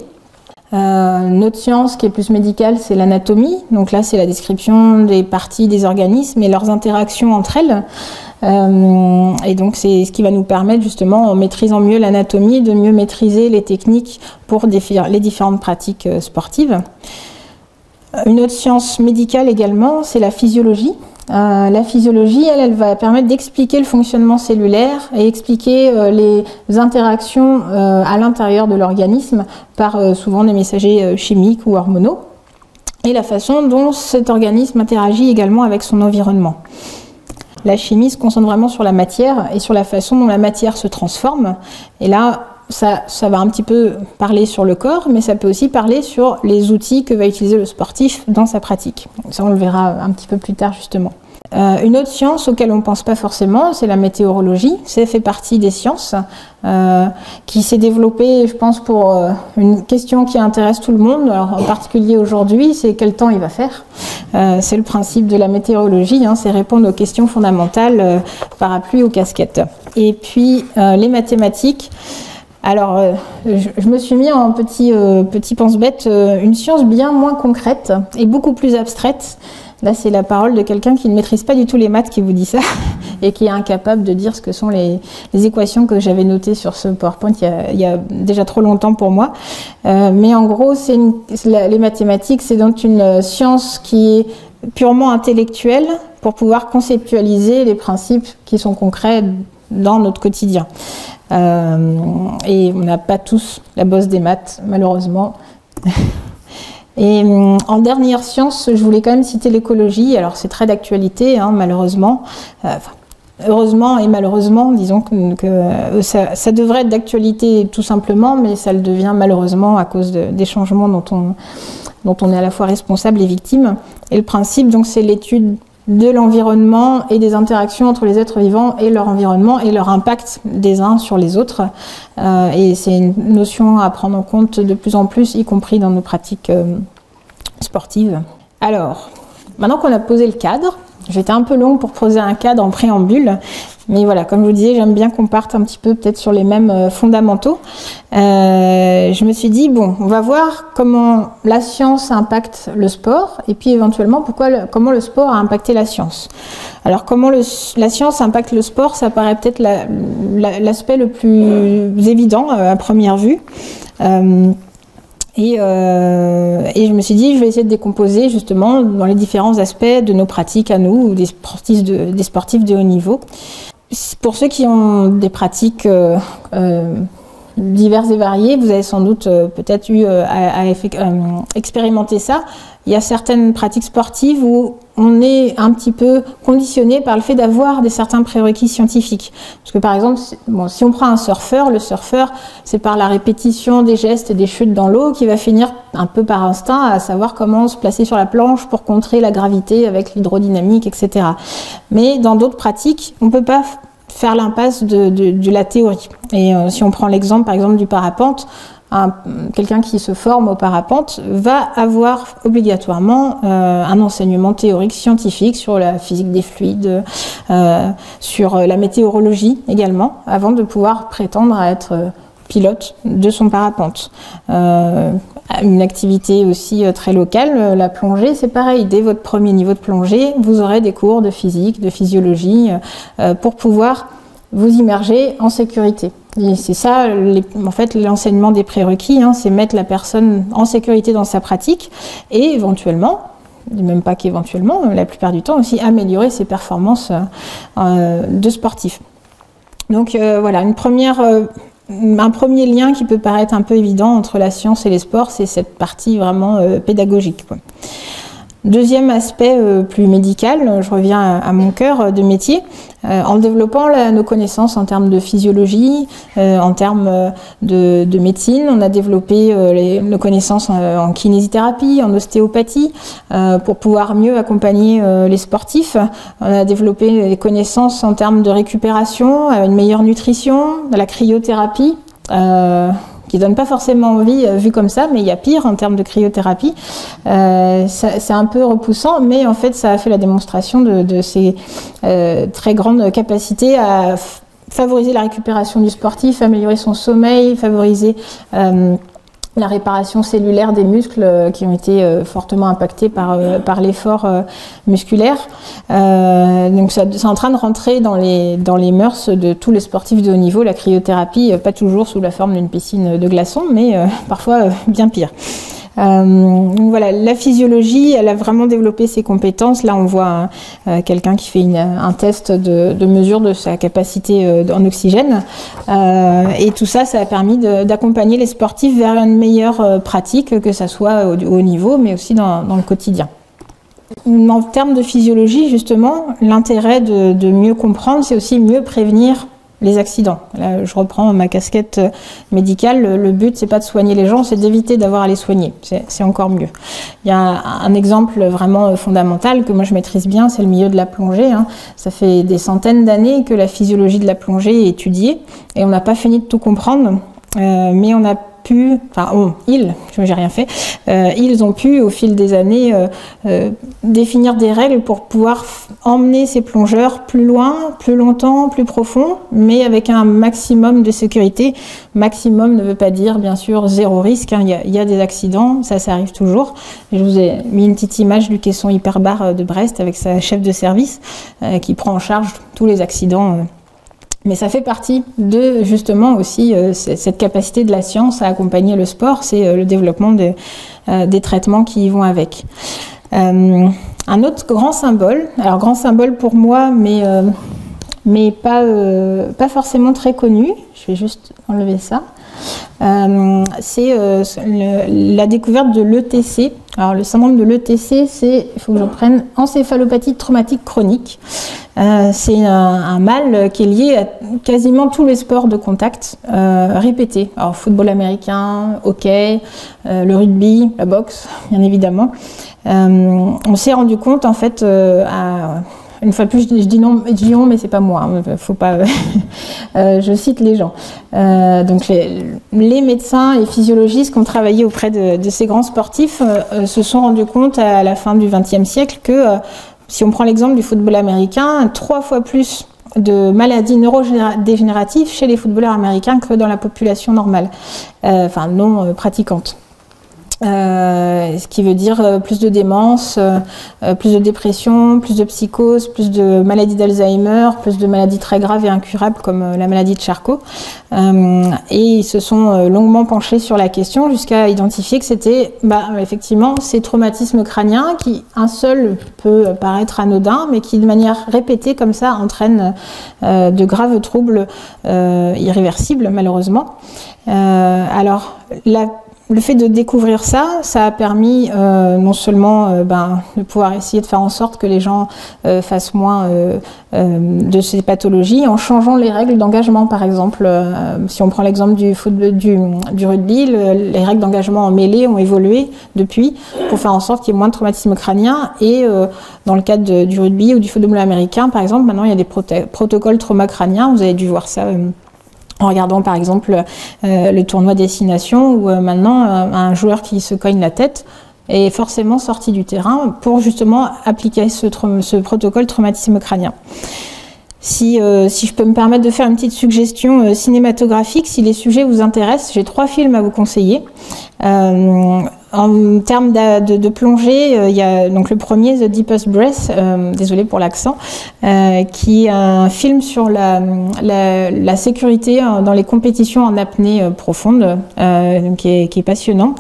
Une autre science qui est plus médicale, c'est l'anatomie. Donc là, c'est la description des parties des organismes et leurs interactions entre elles. Et donc, c'est ce qui va nous permettre, justement, en maîtrisant mieux l'anatomie, de mieux maîtriser les techniques pour les différentes pratiques sportives. Une autre science médicale également, c'est la physiologie. La physiologie, elle va permettre d'expliquer le fonctionnement cellulaire et expliquer les interactions à l'intérieur de l'organisme par souvent des messagers chimiques ou hormonaux et la façon dont cet organisme interagit également avec son environnement. La chimie se concentre vraiment sur la matière et sur la façon dont la matière se transforme. Et là, ça va un petit peu parler sur le corps, mais ça peut aussi parler sur les outils que va utiliser le sportif dans sa pratique. Ça, on le verra un petit peu plus tard, justement. Une autre science auquel on ne pense pas forcément, c'est la météorologie. Ça fait partie des sciences qui s'est développée, je pense, pour une question qui intéresse tout le monde. Alors, en particulier aujourd'hui, c'est quel temps il va faire. C'est le principe de la météorologie, hein, c'est répondre aux questions fondamentales, parapluie ou casquette. Et puis, les mathématiques. Alors, je me suis mis en petit pense-bête une science bien moins concrète et beaucoup plus abstraite. Là, c'est la parole de quelqu'un qui ne maîtrise pas du tout les maths qui vous dit ça et qui est incapable de dire ce que sont les équations que j'avais notées sur ce PowerPoint il y a déjà trop longtemps pour moi. Mais en gros, les mathématiques, c'est donc une science qui est purement intellectuelle pour pouvoir conceptualiser les principes qui sont concrets dans notre quotidien. Et on n'a pas tous la bosse des maths, malheureusement. Et en dernière science, je voulais quand même citer l'écologie. Alors c'est très d'actualité, hein, malheureusement. Heureusement et malheureusement, disons que ça devrait être d'actualité tout simplement, mais ça le devient malheureusement à cause des changements dont on est à la fois responsable et victime. Et le principe, donc, c'est l'étude de l'environnement et des interactions entre les êtres vivants et leur environnement et leur impact des uns sur les autres. Et c'est une notion à prendre en compte de plus en plus, y compris dans nos pratiques sportives. Alors, maintenant qu'on a posé le cadre, j'étais un peu longue pour poser un cadre en préambule, mais voilà, comme je vous disais, j'aime bien qu'on parte un petit peu peut-être sur les mêmes fondamentaux. Je me suis dit, bon, on va voir comment la science impacte le sport, et puis éventuellement comment le sport a impacté la science. Alors comment la science impacte le sport, ça paraît peut-être l'aspect le plus évident à première vue. Et je me suis dit, je vais essayer de décomposer justement dans les différents aspects de nos pratiques à nous, ou des sportifs de haut niveau. Pour ceux qui ont des pratiques diverses et variées, vous avez sans doute peut-être eu à expérimenter ça. Il y a certaines pratiques sportives où on est un petit peu conditionné par le fait d'avoir certains prérequis scientifiques. Parce que par exemple, si on prend un surfeur, le surfeur, c'est par la répétition des gestes et des chutes dans l'eau qu'il va finir un peu par instinct à savoir comment se placer sur la planche pour contrer la gravité avec l'hydrodynamique, etc. Mais dans d'autres pratiques, on ne peut pas faire l'impasse de la théorie. Et si on prend l'exemple, par exemple, du parapente, quelqu'un qui se forme au parapente va avoir obligatoirement un enseignement théorique scientifique sur la physique des fluides, sur la météorologie également, avant de pouvoir prétendre à être pilote de son parapente. Une activité aussi très locale, la plongée, c'est pareil. Dès votre premier niveau de plongée, vous aurez des cours de physique, de physiologie, pour pouvoir vous immerger en sécurité. Et c'est ça, en fait, l'enseignement des prérequis, hein, c'est mettre la personne en sécurité dans sa pratique et éventuellement, même pas qu'éventuellement, la plupart du temps aussi, améliorer ses performances de sportif. Donc voilà, un premier lien qui peut paraître un peu évident entre la science et les sports, c'est cette partie vraiment pédagogique, quoi. Deuxième aspect plus médical, je reviens à mon cœur de métier, en développant nos connaissances en termes de physiologie, en termes de médecine, on a développé nos connaissances en kinésithérapie, en ostéopathie, pour pouvoir mieux accompagner les sportifs. On a développé les connaissances en termes de récupération, une meilleure nutrition, de la cryothérapie, qui donne pas forcément envie vu comme ça, mais il y a pire en termes de cryothérapie. C'est un peu repoussant, mais en fait ça a fait la démonstration de ces très grandes capacités à favoriser la récupération du sportif, améliorer son sommeil, favoriser la réparation cellulaire des muscles qui ont été fortement impactés par l'effort musculaire. Donc c'est en train de rentrer dans les mœurs de tous les sportifs de haut niveau, la cryothérapie, pas toujours sous la forme d'une piscine de glaçons, mais parfois bien pire. Donc voilà, la physiologie, elle a vraiment développé ses compétences. Là, on voit quelqu'un qui fait un test de mesure de sa capacité en oxygène. Et tout ça, ça a permis d'accompagner les sportifs vers une meilleure pratique, que ça soit au haut niveau, mais aussi dans le quotidien. En termes de physiologie, justement, l'intérêt de mieux comprendre, c'est aussi mieux prévenir les accidents. Là, je reprends ma casquette médicale. Le but, c'est pas de soigner les gens, c'est d'éviter d'avoir à les soigner. C'est encore mieux. Il y a un exemple vraiment fondamental que moi je maîtrise bien, c'est le milieu de la plongée. Ça fait des centaines d'années que la physiologie de la plongée est étudiée et on n'a pas fini de tout comprendre, mais on a pu, j'ai rien fait, ils ont pu au fil des années définir des règles pour pouvoir emmener ces plongeurs plus loin, plus longtemps, plus profond, mais avec un maximum de sécurité. Maximum ne veut pas dire bien sûr zéro risque, il y a des accidents, ça arrive toujours. Je vous ai mis une petite image du caisson Hyperbar de Brest avec sa chef de service qui prend en charge tous les accidents. Mais ça fait partie de, justement, aussi cette capacité de la science à accompagner le sport, c'est le développement des traitements qui y vont avec. Un autre grand symbole, alors grand symbole pour moi, mais pas forcément très connu, je vais juste enlever ça, c'est la découverte de l'ETC. Alors le syndrome de l'ETC, il faut que je prenne encéphalopathie traumatique chronique. C'est un mal qui est lié à quasiment tous les sports de contact répétés. Alors football américain, hockey, le rugby, la boxe, bien évidemment. On s'est rendu compte en fait une fois de plus, je dis non, mais c'est pas moi. Faut pas. Je cite les gens. Donc les médecins et physiologistes qui ont travaillé auprès de ces grands sportifs se sont rendus compte à la fin du XXe siècle que si on prend l'exemple du football américain, 3 fois plus de maladies neurodégénératives chez les footballeurs américains que dans la population normale, non pratiquante. Ce qui veut dire plus de démence, plus de dépression, plus de psychose, plus de maladies d'Alzheimer, plus de maladies très graves et incurables comme la maladie de Charcot. Et ils se sont longuement penchés sur la question jusqu'à identifier que c'était effectivement ces traumatismes crâniens qui, un seul peut paraître anodin, mais qui de manière répétée comme ça entraînent de graves troubles irréversibles malheureusement. Alors le fait de découvrir ça a permis non seulement de pouvoir essayer de faire en sorte que les gens fassent moins de ces pathologies en changeant les règles d'engagement, par exemple. Si on prend l'exemple du rugby, les règles d'engagement en mêlée ont évolué depuis pour faire en sorte qu'il y ait moins de traumatisme crânien. Et dans le cadre du rugby ou du football américain, par exemple, maintenant il y a des protocoles trauma crâniens. Vous avez dû voir ça en regardant par exemple le tournoi Destination où maintenant un joueur qui se cogne la tête est forcément sorti du terrain pour justement appliquer ce protocole traumatisme crânien. Si je peux me permettre de faire une petite suggestion cinématographique, si les sujets vous intéressent, j'ai 3 films à vous conseiller. En termes de plongée, il y a donc le premier, The Deepest Breath, désolé pour l'accent, qui est un film sur la sécurité dans les compétitions en apnée profonde, qui est passionnant.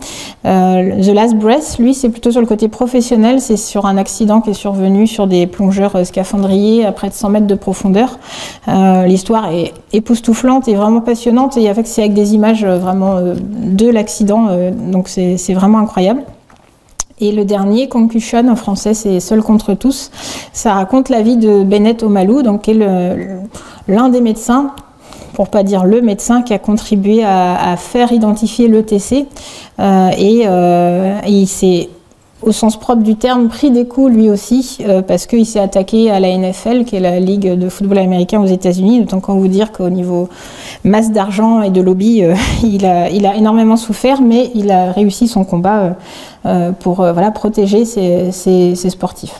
The Last Breath, lui, c'est plutôt sur le côté professionnel, c'est sur un accident qui est survenu sur des plongeurs scaphandriers à près de 100 mètres de profondeur. L'histoire est époustouflante et vraiment passionnante, et c'est avec des images vraiment de l'accident, donc c'est vraiment incroyable. Et le dernier, Concussion, en français c'est Seul contre tous, ça raconte la vie de Bennett Omalu, donc qui est l'un des médecins, pour pas dire le médecin, qui a contribué à faire identifier l'ETC, et il s'est, au sens propre du terme, pris des coups lui aussi, parce qu'il s'est attaqué à la NFL, qui est la ligue de football américain aux États-Unis. Autant qu'on vous dire qu'au niveau masse d'argent et de lobby, il a énormément souffert, mais il a réussi son combat pour protéger ses sportifs.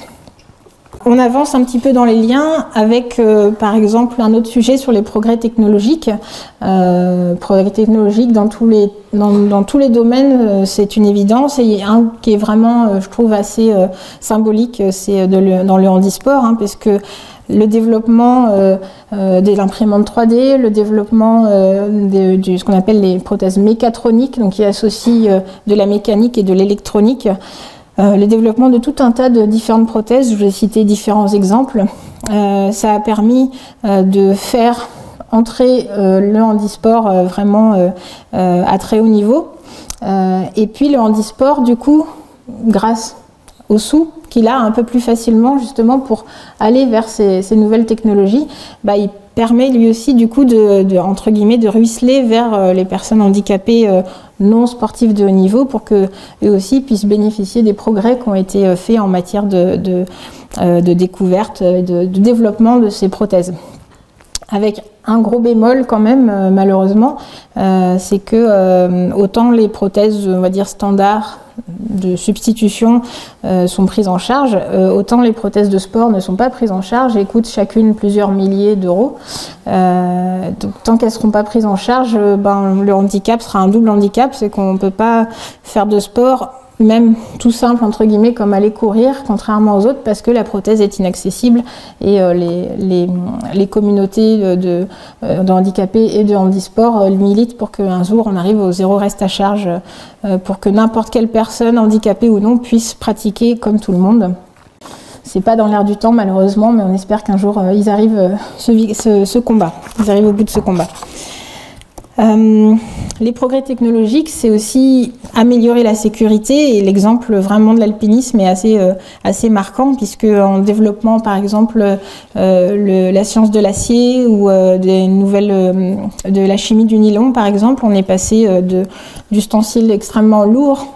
on avance un petit peu dans les liens avec, par exemple, un autre sujet sur les progrès technologiques. Progrès technologiques dans tous les domaines, c'est une évidence. Et un qui est vraiment, je trouve, assez symbolique, c'est dans le handisport, hein, parce que le développement de l'imprimante 3D, le développement de ce qu'on appelle les prothèses mécatroniques, donc qui associent de la mécanique et de l'électronique, le développement de tout un tas de différentes prothèses, je vais citer différents exemples, ça a permis de faire entrer le handisport vraiment à très haut niveau. Et puis le handisport, du coup, grâce au sous qu'il a un peu plus facilement justement pour aller vers ces nouvelles technologies, il permet lui aussi du coup entre guillemets de ruisseler vers les personnes handicapées non sportives de haut niveau pour que eux aussi puissent bénéficier des progrès qui ont été faits en matière de découverte et de développement de ces prothèses. Avec un gros bémol quand même, malheureusement, c'est que autant les prothèses, on va dire, standards de substitution sont prises en charge, autant les prothèses de sport ne sont pas prises en charge et coûtent chacune plusieurs milliers d'euros. Donc, tant qu'elles ne seront pas prises en charge, le handicap sera un double handicap, c'est qu'on ne peut pas faire de sport même tout simple entre guillemets comme aller courir contrairement aux autres parce que la prothèse est inaccessible et les communautés de handicapés et de handisport militent pour qu'un jour on arrive au zéro reste à charge pour que n'importe quelle personne handicapée ou non puisse pratiquer comme tout le monde. C'est pas dans l'air du temps malheureusement, mais on espère qu'un jour ils arrivent ce combat, ils arrivent au bout de ce combat. Les progrès technologiques, c'est aussi améliorer la sécurité et l'exemple vraiment de l'alpinisme est assez marquant puisque en développement par exemple la science de l'acier ou des nouvelles de la chimie du nylon par exemple, on est passé d'ustensiles extrêmement lourds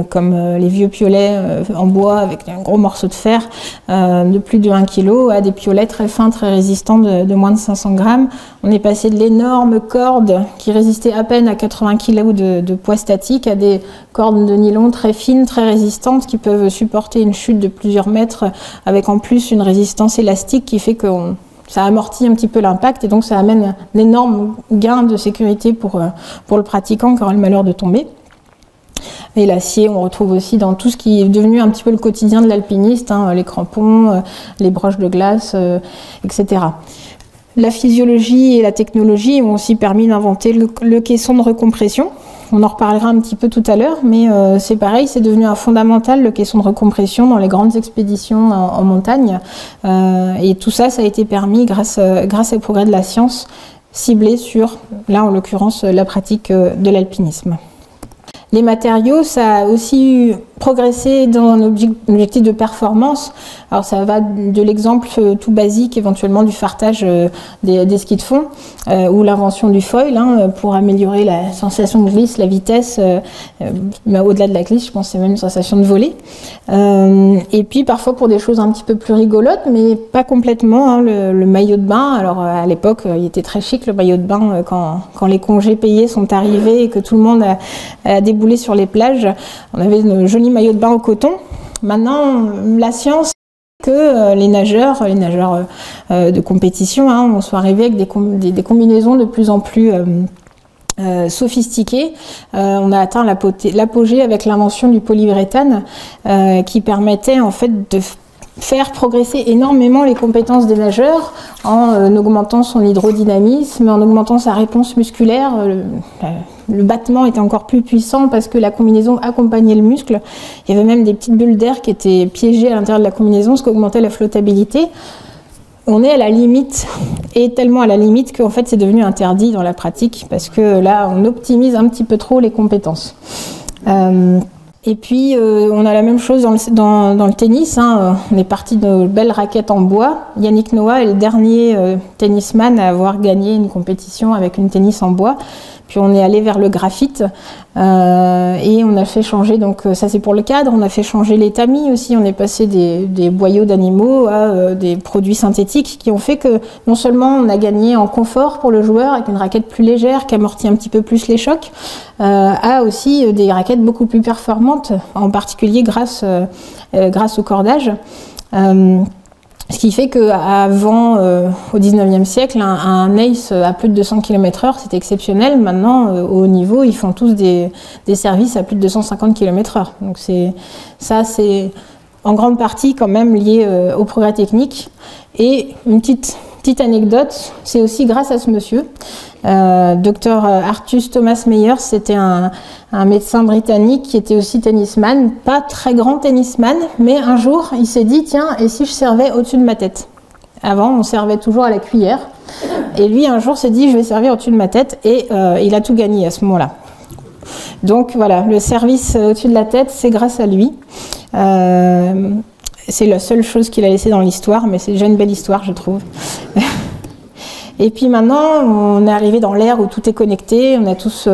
comme les vieux piolets en bois avec un gros morceau de fer de plus de 1 kg à des piolets très fins, très résistants de moins de 500 grammes. On est passé de l'énorme corde qui résistait à peine à 80 kg de poids statique à des cordes de nylon très fines, très résistantes qui peuvent supporter une chute de plusieurs mètres avec en plus une résistance élastique qui fait que ça amortit un petit peu l'impact et donc ça amène un énorme gain de sécurité pour le pratiquant qui aura le malheur de tomber. Et l'acier, on retrouve aussi dans tout ce qui est devenu un petit peu le quotidien de l'alpiniste, hein, les crampons, les broches de glace, etc. La physiologie et la technologie ont aussi permis d'inventer le caisson de recompression. On en reparlera un petit peu tout à l'heure, mais c'est pareil, c'est devenu un fondamental, le caisson de recompression, dans les grandes expéditions en montagne. Et tout ça, ça a été permis grâce au progrès de la science, ciblé sur, là en l'occurrence, la pratique de l'alpinisme. Les matériaux, ça a aussi progressé dans un objectif de performance. Alors ça va de l'exemple tout basique éventuellement du fartage des skis de fond ou l'invention du foil pour améliorer la sensation de glisse, la vitesse, mais au-delà de la glisse, je pense que c'est même une sensation de voler. Et puis parfois pour des choses un petit peu plus rigolotes, mais pas complètement, le maillot de bain. Alors à l'époque, il était très chic le maillot de bain quand les congés payés sont arrivés et que tout le monde a déboulé sur les plages. On avait de jolis maillots de bain au coton. Maintenant, la science que les nageurs de compétition on soit arrivés avec des combinaisons de plus en plus sophistiquées. On a atteint l'apogée avec l'invention du polyuréthane qui permettait en fait de faire progresser énormément les compétences des nageurs en augmentant son hydrodynamisme, en augmentant sa réponse musculaire. Le battement était encore plus puissant parce que la combinaison accompagnait le muscle. Il y avait même des petites bulles d'air qui étaient piégées à l'intérieur de la combinaison, ce qui augmentait la flottabilité. On est à la limite, et tellement à la limite qu'en fait c'est devenu interdit dans la pratique parce que là on optimise un petit peu trop les compétences. Et puis on a la même chose dans le tennis, on est parti de belles raquettes en bois. Yannick Noah est le dernier tennisman à avoir gagné une compétition avec une tennis en bois. Puis on est allé vers le graphite et on a fait changer, donc ça c'est pour le cadre, on a fait changer les tamis aussi, on est passé des boyaux d'animaux à des produits synthétiques qui ont fait que non seulement on a gagné en confort pour le joueur avec une raquette plus légère qui amortit un petit peu plus les chocs, à aussi des raquettes beaucoup plus performantes, en particulier grâce au cordage. Ce qui fait qu'avant, au 19e siècle, un ACE à plus de 200 km/h, c'était exceptionnel. Maintenant, au haut niveau, ils font tous des services à plus de 250 km/h. Donc ça, c'est en grande partie quand même lié au progrès technique. Et une petite anecdote, c'est aussi grâce à ce monsieur. Dr Arthur Thomas Meyer, c'était un médecin britannique qui était aussi tennisman, pas très grand tennisman, mais un jour il s'est dit tiens, et si je servais au-dessus de ma tête? Avant on servait toujours à la cuillère, et lui un jour s'est dit je vais servir au-dessus de ma tête, et il a tout gagné à ce moment-là. Donc voilà, le service au-dessus de la tête, c'est grâce à lui. C'est la seule chose qu'il a laissée dans l'histoire, mais c'est déjà une belle histoire, je trouve. Et puis maintenant, on est arrivé dans l'ère où tout est connecté. On a tous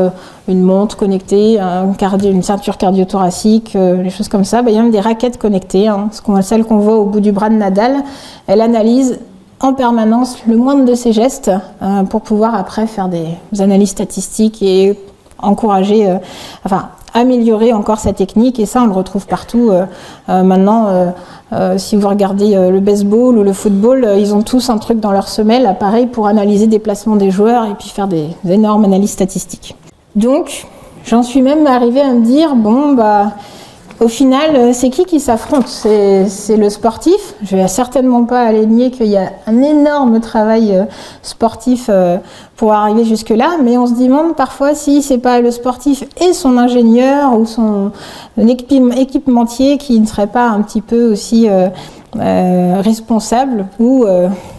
une montre connectée, une ceinture cardio-thoracique, les choses comme ça. Il y a même des raquettes connectées. Celle qu'on voit au bout du bras de Nadal, elle analyse en permanence le moindre de ses gestes pour pouvoir après faire des analyses statistiques et encourager, améliorer encore sa technique. Et ça, on le retrouve partout. Maintenant, si vous regardez le baseball ou le football, ils ont tous un truc dans leur semelle, appareil pour analyser des placements des joueurs et puis faire des énormes analyses statistiques. Donc, j'en suis même arrivée à me dire, au final, c'est qui s'affronte? C'est le sportif. Je vais certainement pas aller nier qu'il y a un énorme travail sportif pour arriver jusque-là, mais on se demande parfois si c'est pas le sportif et son ingénieur ou son équipementier qui ne serait pas un petit peu aussi responsable ou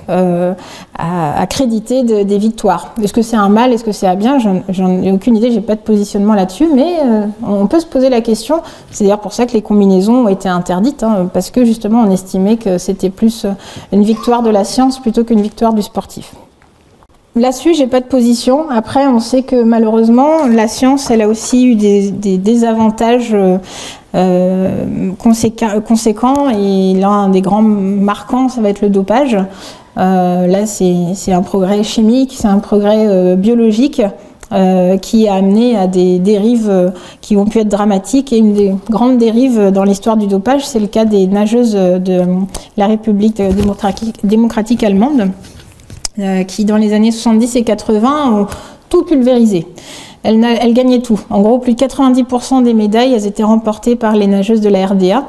à créditer des victoires. Est-ce que c'est un mal, est-ce que c'est un bien? J'en ai aucune idée, j'ai pas de positionnement là-dessus, mais on peut se poser la question. C'est d'ailleurs pour ça que les combinaisons ont été interdites, parce que justement on estimait que c'était plus une victoire de la science plutôt qu'une victoire du sportif. Là-dessus, j'ai pas de position. Après, on sait que malheureusement, la science, elle a aussi eu des désavantages conséquents. Et l'un des grands marquants, ça va être le dopage. Là, c'est un progrès chimique, c'est un progrès biologique qui a amené à des dérives qui ont pu être dramatiques. Et une des grandes dérives dans l'histoire du dopage, c'est le cas des nageuses de la République démocratique allemande, qui dans les années 70 et 80 ont tout pulvérisé. Elles gagnaient tout. En gros, plus de 90% des médailles, elles étaient remportées par les nageuses de la RDA.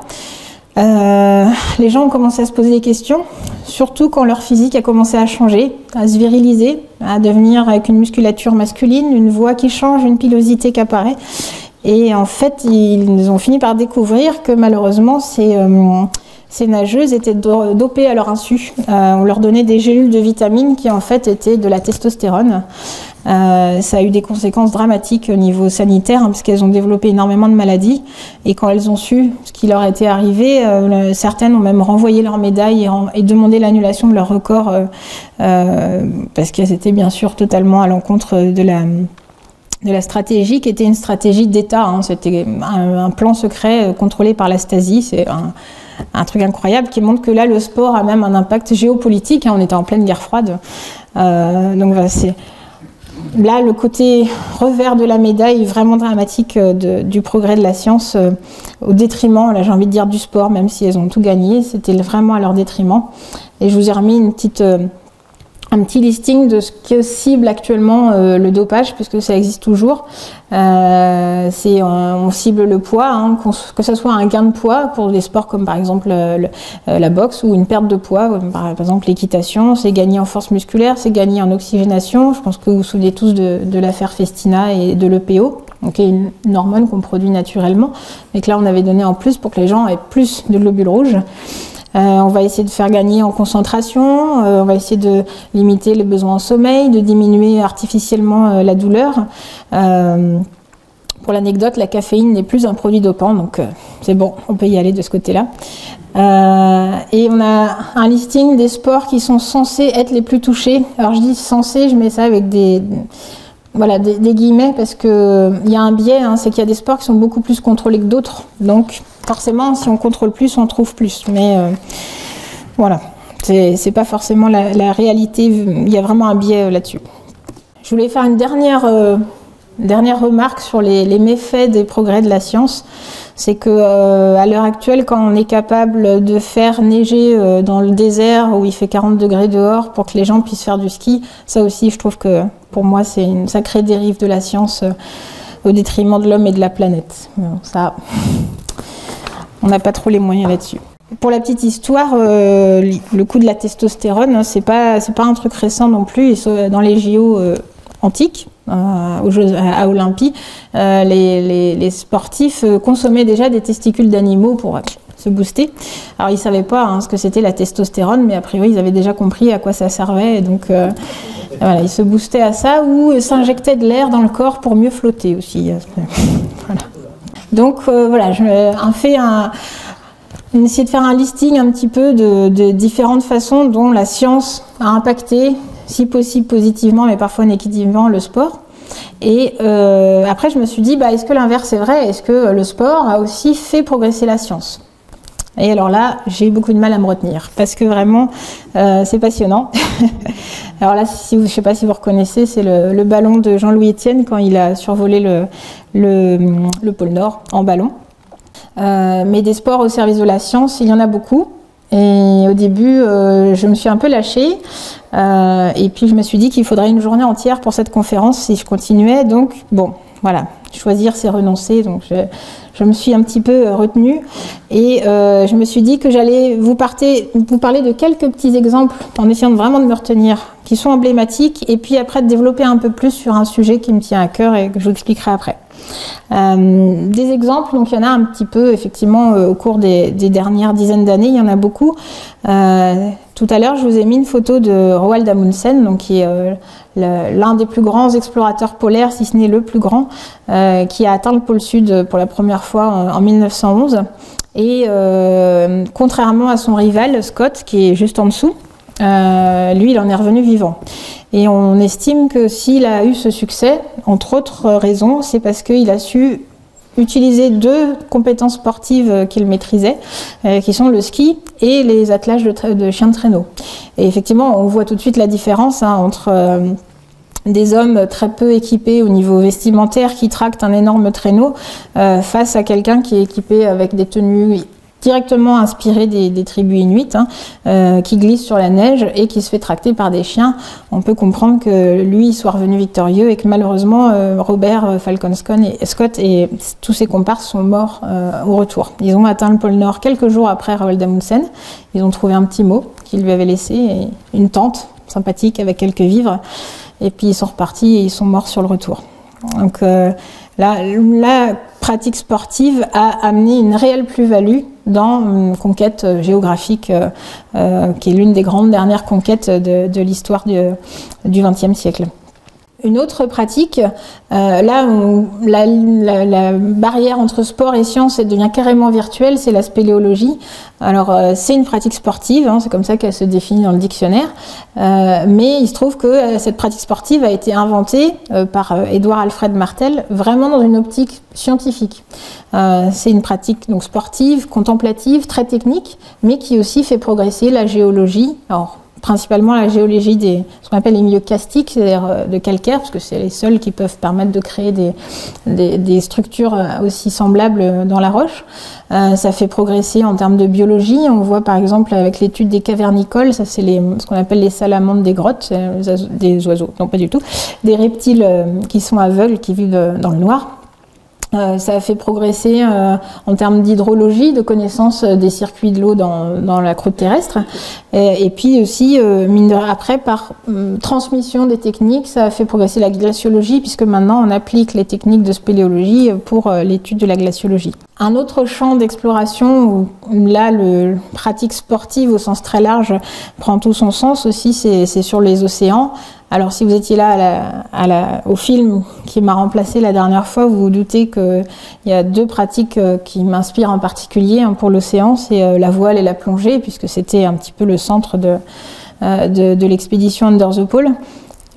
Les gens ont commencé à se poser des questions, surtout quand leur physique a commencé à changer, à se viriliser, à devenir avec une musculature masculine, une voix qui change, une pilosité qui apparaît. Et en fait, ils ont fini par découvrir que malheureusement, ces nageuses étaient dopées à leur insu. On leur donnait des gélules de vitamines qui en fait étaient de la testostérone. Ça a eu des conséquences dramatiques au niveau sanitaire, parce qu'elles ont développé énormément de maladies. Et quand elles ont su ce qui leur était arrivé, certaines ont même renvoyé leur médaille et demandé l'annulation de leur record, parce qu'elles étaient bien sûr totalement à l'encontre de la stratégie qui était une stratégie d'État. C'était un plan secret contrôlé par la Stasi. C'est un truc incroyable qui montre que là, le sport a même un impact géopolitique. On était en pleine guerre froide. Donc voilà, c'est là le côté revers de la médaille vraiment dramatique du progrès de la science au détriment, là j'ai envie de dire, du sport, même si elles ont tout gagné. C'était vraiment à leur détriment. Et je vous ai remis un petit listing de ce que cible actuellement le dopage, puisque ça existe toujours. On cible le poids, que ce soit un gain de poids pour des sports comme par exemple la boxe, ou une perte de poids, par exemple l'équitation. C'est gagné en force musculaire, c'est gagné en oxygénation. Je pense que vous vous souvenez tous de l'affaire Festina et de l'EPO, donc une hormone qu'on produit naturellement, mais que là on avait donné en plus pour que les gens aient plus de globules rouges. On va essayer de faire gagner en concentration, on va essayer de limiter les besoins en sommeil, de diminuer artificiellement la douleur. Pour l'anecdote, la caféine n'est plus un produit dopant, donc c'est bon, on peut y aller de ce côté-là. Et on a un listing des sports qui sont censés être les plus touchés. Alors je dis censés, je mets ça avec des guillemets, parce que il y a un biais, c'est qu'il y a des sports qui sont beaucoup plus contrôlés que d'autres. Donc forcément, si on contrôle plus, on trouve plus. Mais voilà, c'est pas forcément la réalité. Il y a vraiment un biais là-dessus. Je voulais faire une dernière dernière remarque sur les méfaits des progrès de la science, c'est que à l'heure actuelle, quand on est capable de faire neiger dans le désert où il fait 40 degrés dehors pour que les gens puissent faire du ski, ça aussi, je trouve que pour moi, c'est une sacrée dérive de la science au détriment de l'homme et de la planète. Bon, ça, on n'a pas trop les moyens là-dessus. Pour la petite histoire, le coup de la testostérone, hein, c'est pas un truc récent non plus. Dans les JO antiques, à Olympie, les sportifs consommaient déjà des testicules d'animaux pour se booster. Alors ils savaient pas ce que c'était la testostérone, mais a priori ils avaient déjà compris à quoi ça servait. Et donc voilà, ils se boostaient à ça ou s'injectaient de l'air dans le corps pour mieux flotter aussi. Voilà. Donc voilà, essayer de faire un listing un petit peu de différentes façons dont la science a impacté, si possible positivement, mais parfois négativement, le sport. Et après, je me suis dit, est-ce que l'inverse est vrai? Est-ce que le sport a aussi fait progresser la science? Et alors là, j'ai eu beaucoup de mal à me retenir, parce que vraiment, c'est passionnant. Alors là, je ne sais pas si vous reconnaissez, c'est le ballon de Jean-Louis Etienne quand il a survolé le pôle Nord en ballon. Mais des sports au service de la science, il y en a beaucoup. Et au début, je me suis un peu lâchée. Et puis, je me suis dit qu'il faudrait une journée entière pour cette conférence si je continuais. Donc, bon, voilà. Choisir, c'est renoncer. Donc, je me suis un petit peu retenue. Et je me suis dit que j'allais vous parler de quelques petits exemples en essayant vraiment de me retenir, qui sont emblématiques. Et puis après, de développer un peu plus sur un sujet qui me tient à cœur et que je vous expliquerai après. Des exemples, donc il y en a un petit peu effectivement au cours des dernières dizaines d'années, il y en a beaucoup. Tout à l'heure, je vous ai mis une photo de Roald Amundsen, donc qui est l'un des plus grands explorateurs polaires, si ce n'est le plus grand, qui a atteint le pôle Sud pour la première fois en 1911. Et contrairement à son rival Scott, qui est juste en dessous, lui, il en est revenu vivant. Et on estime que s'il a eu ce succès, entre autres raisons, c'est parce qu'il a su utiliser deux compétences sportives qu'il maîtrisait, qui sont le ski et les attelages de chiens de traîneau. Et effectivement, on voit tout de suite la différence entre des hommes très peu équipés au niveau vestimentaire qui tractent un énorme traîneau face à quelqu'un qui est équipé avec des tenues directement inspiré des tribus inuites, qui glisse sur la neige et qui se fait tracter par des chiens. On peut comprendre que lui soit revenu victorieux et que malheureusement Robert Falcon Scott et tous ses comparses sont morts au retour. Ils ont atteint le pôle Nord quelques jours après Roald Amundsen. Ils ont trouvé un petit mot qu'il lui avait laissé, et une tente sympathique avec quelques vivres, et puis ils sont repartis et ils sont morts sur le retour. Donc la pratique sportive a amené une réelle plus-value dans une conquête géographique qui est l'une des grandes dernières conquêtes de l'histoire du XXe siècle. Une autre pratique, là où la barrière entre sport et science devient carrément virtuelle, c'est la spéléologie. Alors c'est une pratique sportive, c'est comme ça qu'elle se définit dans le dictionnaire, mais il se trouve que cette pratique sportive a été inventée par Édouard Alfred Martel, vraiment dans une optique scientifique. C'est une pratique donc sportive, contemplative, très technique, mais qui aussi fait progresser la géologie. Alors, principalement la géologie ce qu'on appelle les milieux kastiques, c'est-à-dire de calcaire, parce que c'est les seuls qui peuvent permettre de créer des structures aussi semblables dans la roche. Ça fait progresser en termes de biologie. On voit par exemple avec l'étude des cavernicoles, ça c'est ce qu'on appelle les salamandres des grottes, des oiseaux, non pas du tout, des reptiles qui sont aveugles, qui vivent dans le noir. Ça a fait progresser en termes d'hydrologie, de connaissance des circuits de l'eau dans la croûte terrestre. Et puis aussi, après, par transmission des techniques, ça a fait progresser la glaciologie, puisque maintenant on applique les techniques de spéléologie pour l'étude de la glaciologie. Un autre champ d'exploration où là, le pratique sportive au sens très large prend tout son sens aussi, c'est sur les océans. Alors si vous étiez là au film qui m'a remplacé la dernière fois, vous vous doutez qu'il y a deux pratiques qui m'inspirent en particulier pour l'océan, c'est la voile et la plongée, puisque c'était un petit peu le centre de l'expédition Under the Pole.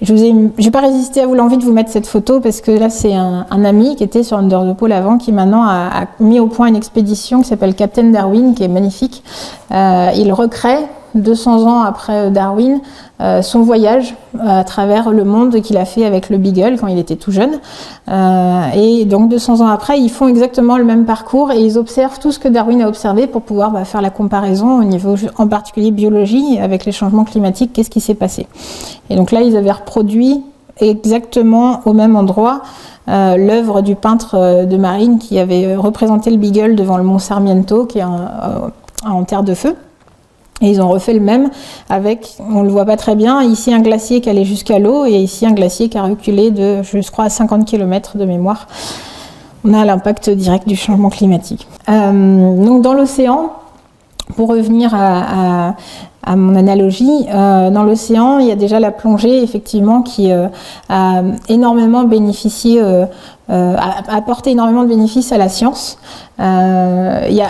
J'ai pas résisté à l'envie de vous mettre cette photo, parce que là c'est un ami qui était sur Under the Pole avant, qui maintenant a mis au point une expédition qui s'appelle Captain Darwin, qui est magnifique. Il recrée 200 ans après Darwin, son voyage à travers le monde qu'il a fait avec le Beagle quand il était tout jeune. Et donc 200 ans après, ils font exactement le même parcours et ils observent tout ce que Darwin a observé pour pouvoir faire la comparaison au niveau, en particulier biologie, avec les changements climatiques, qu'est-ce qui s'est passé. Et donc là, ils avaient reproduit exactement au même endroit l'œuvre du peintre de marine qui avait représenté le Beagle devant le mont Sarmiento, qui est en terre de feu. Et ils ont refait le même avec, on le voit pas très bien, ici un glacier qui allait jusqu'à l'eau et ici un glacier qui a reculé de, je crois, à 50 km de mémoire. On a l'impact direct du changement climatique. Donc dans l'océan, pour revenir à mon analogie, dans l'océan, il y a déjà la plongée, effectivement, qui a énormément bénéficié, a apporté énormément de bénéfices à la science. Il y a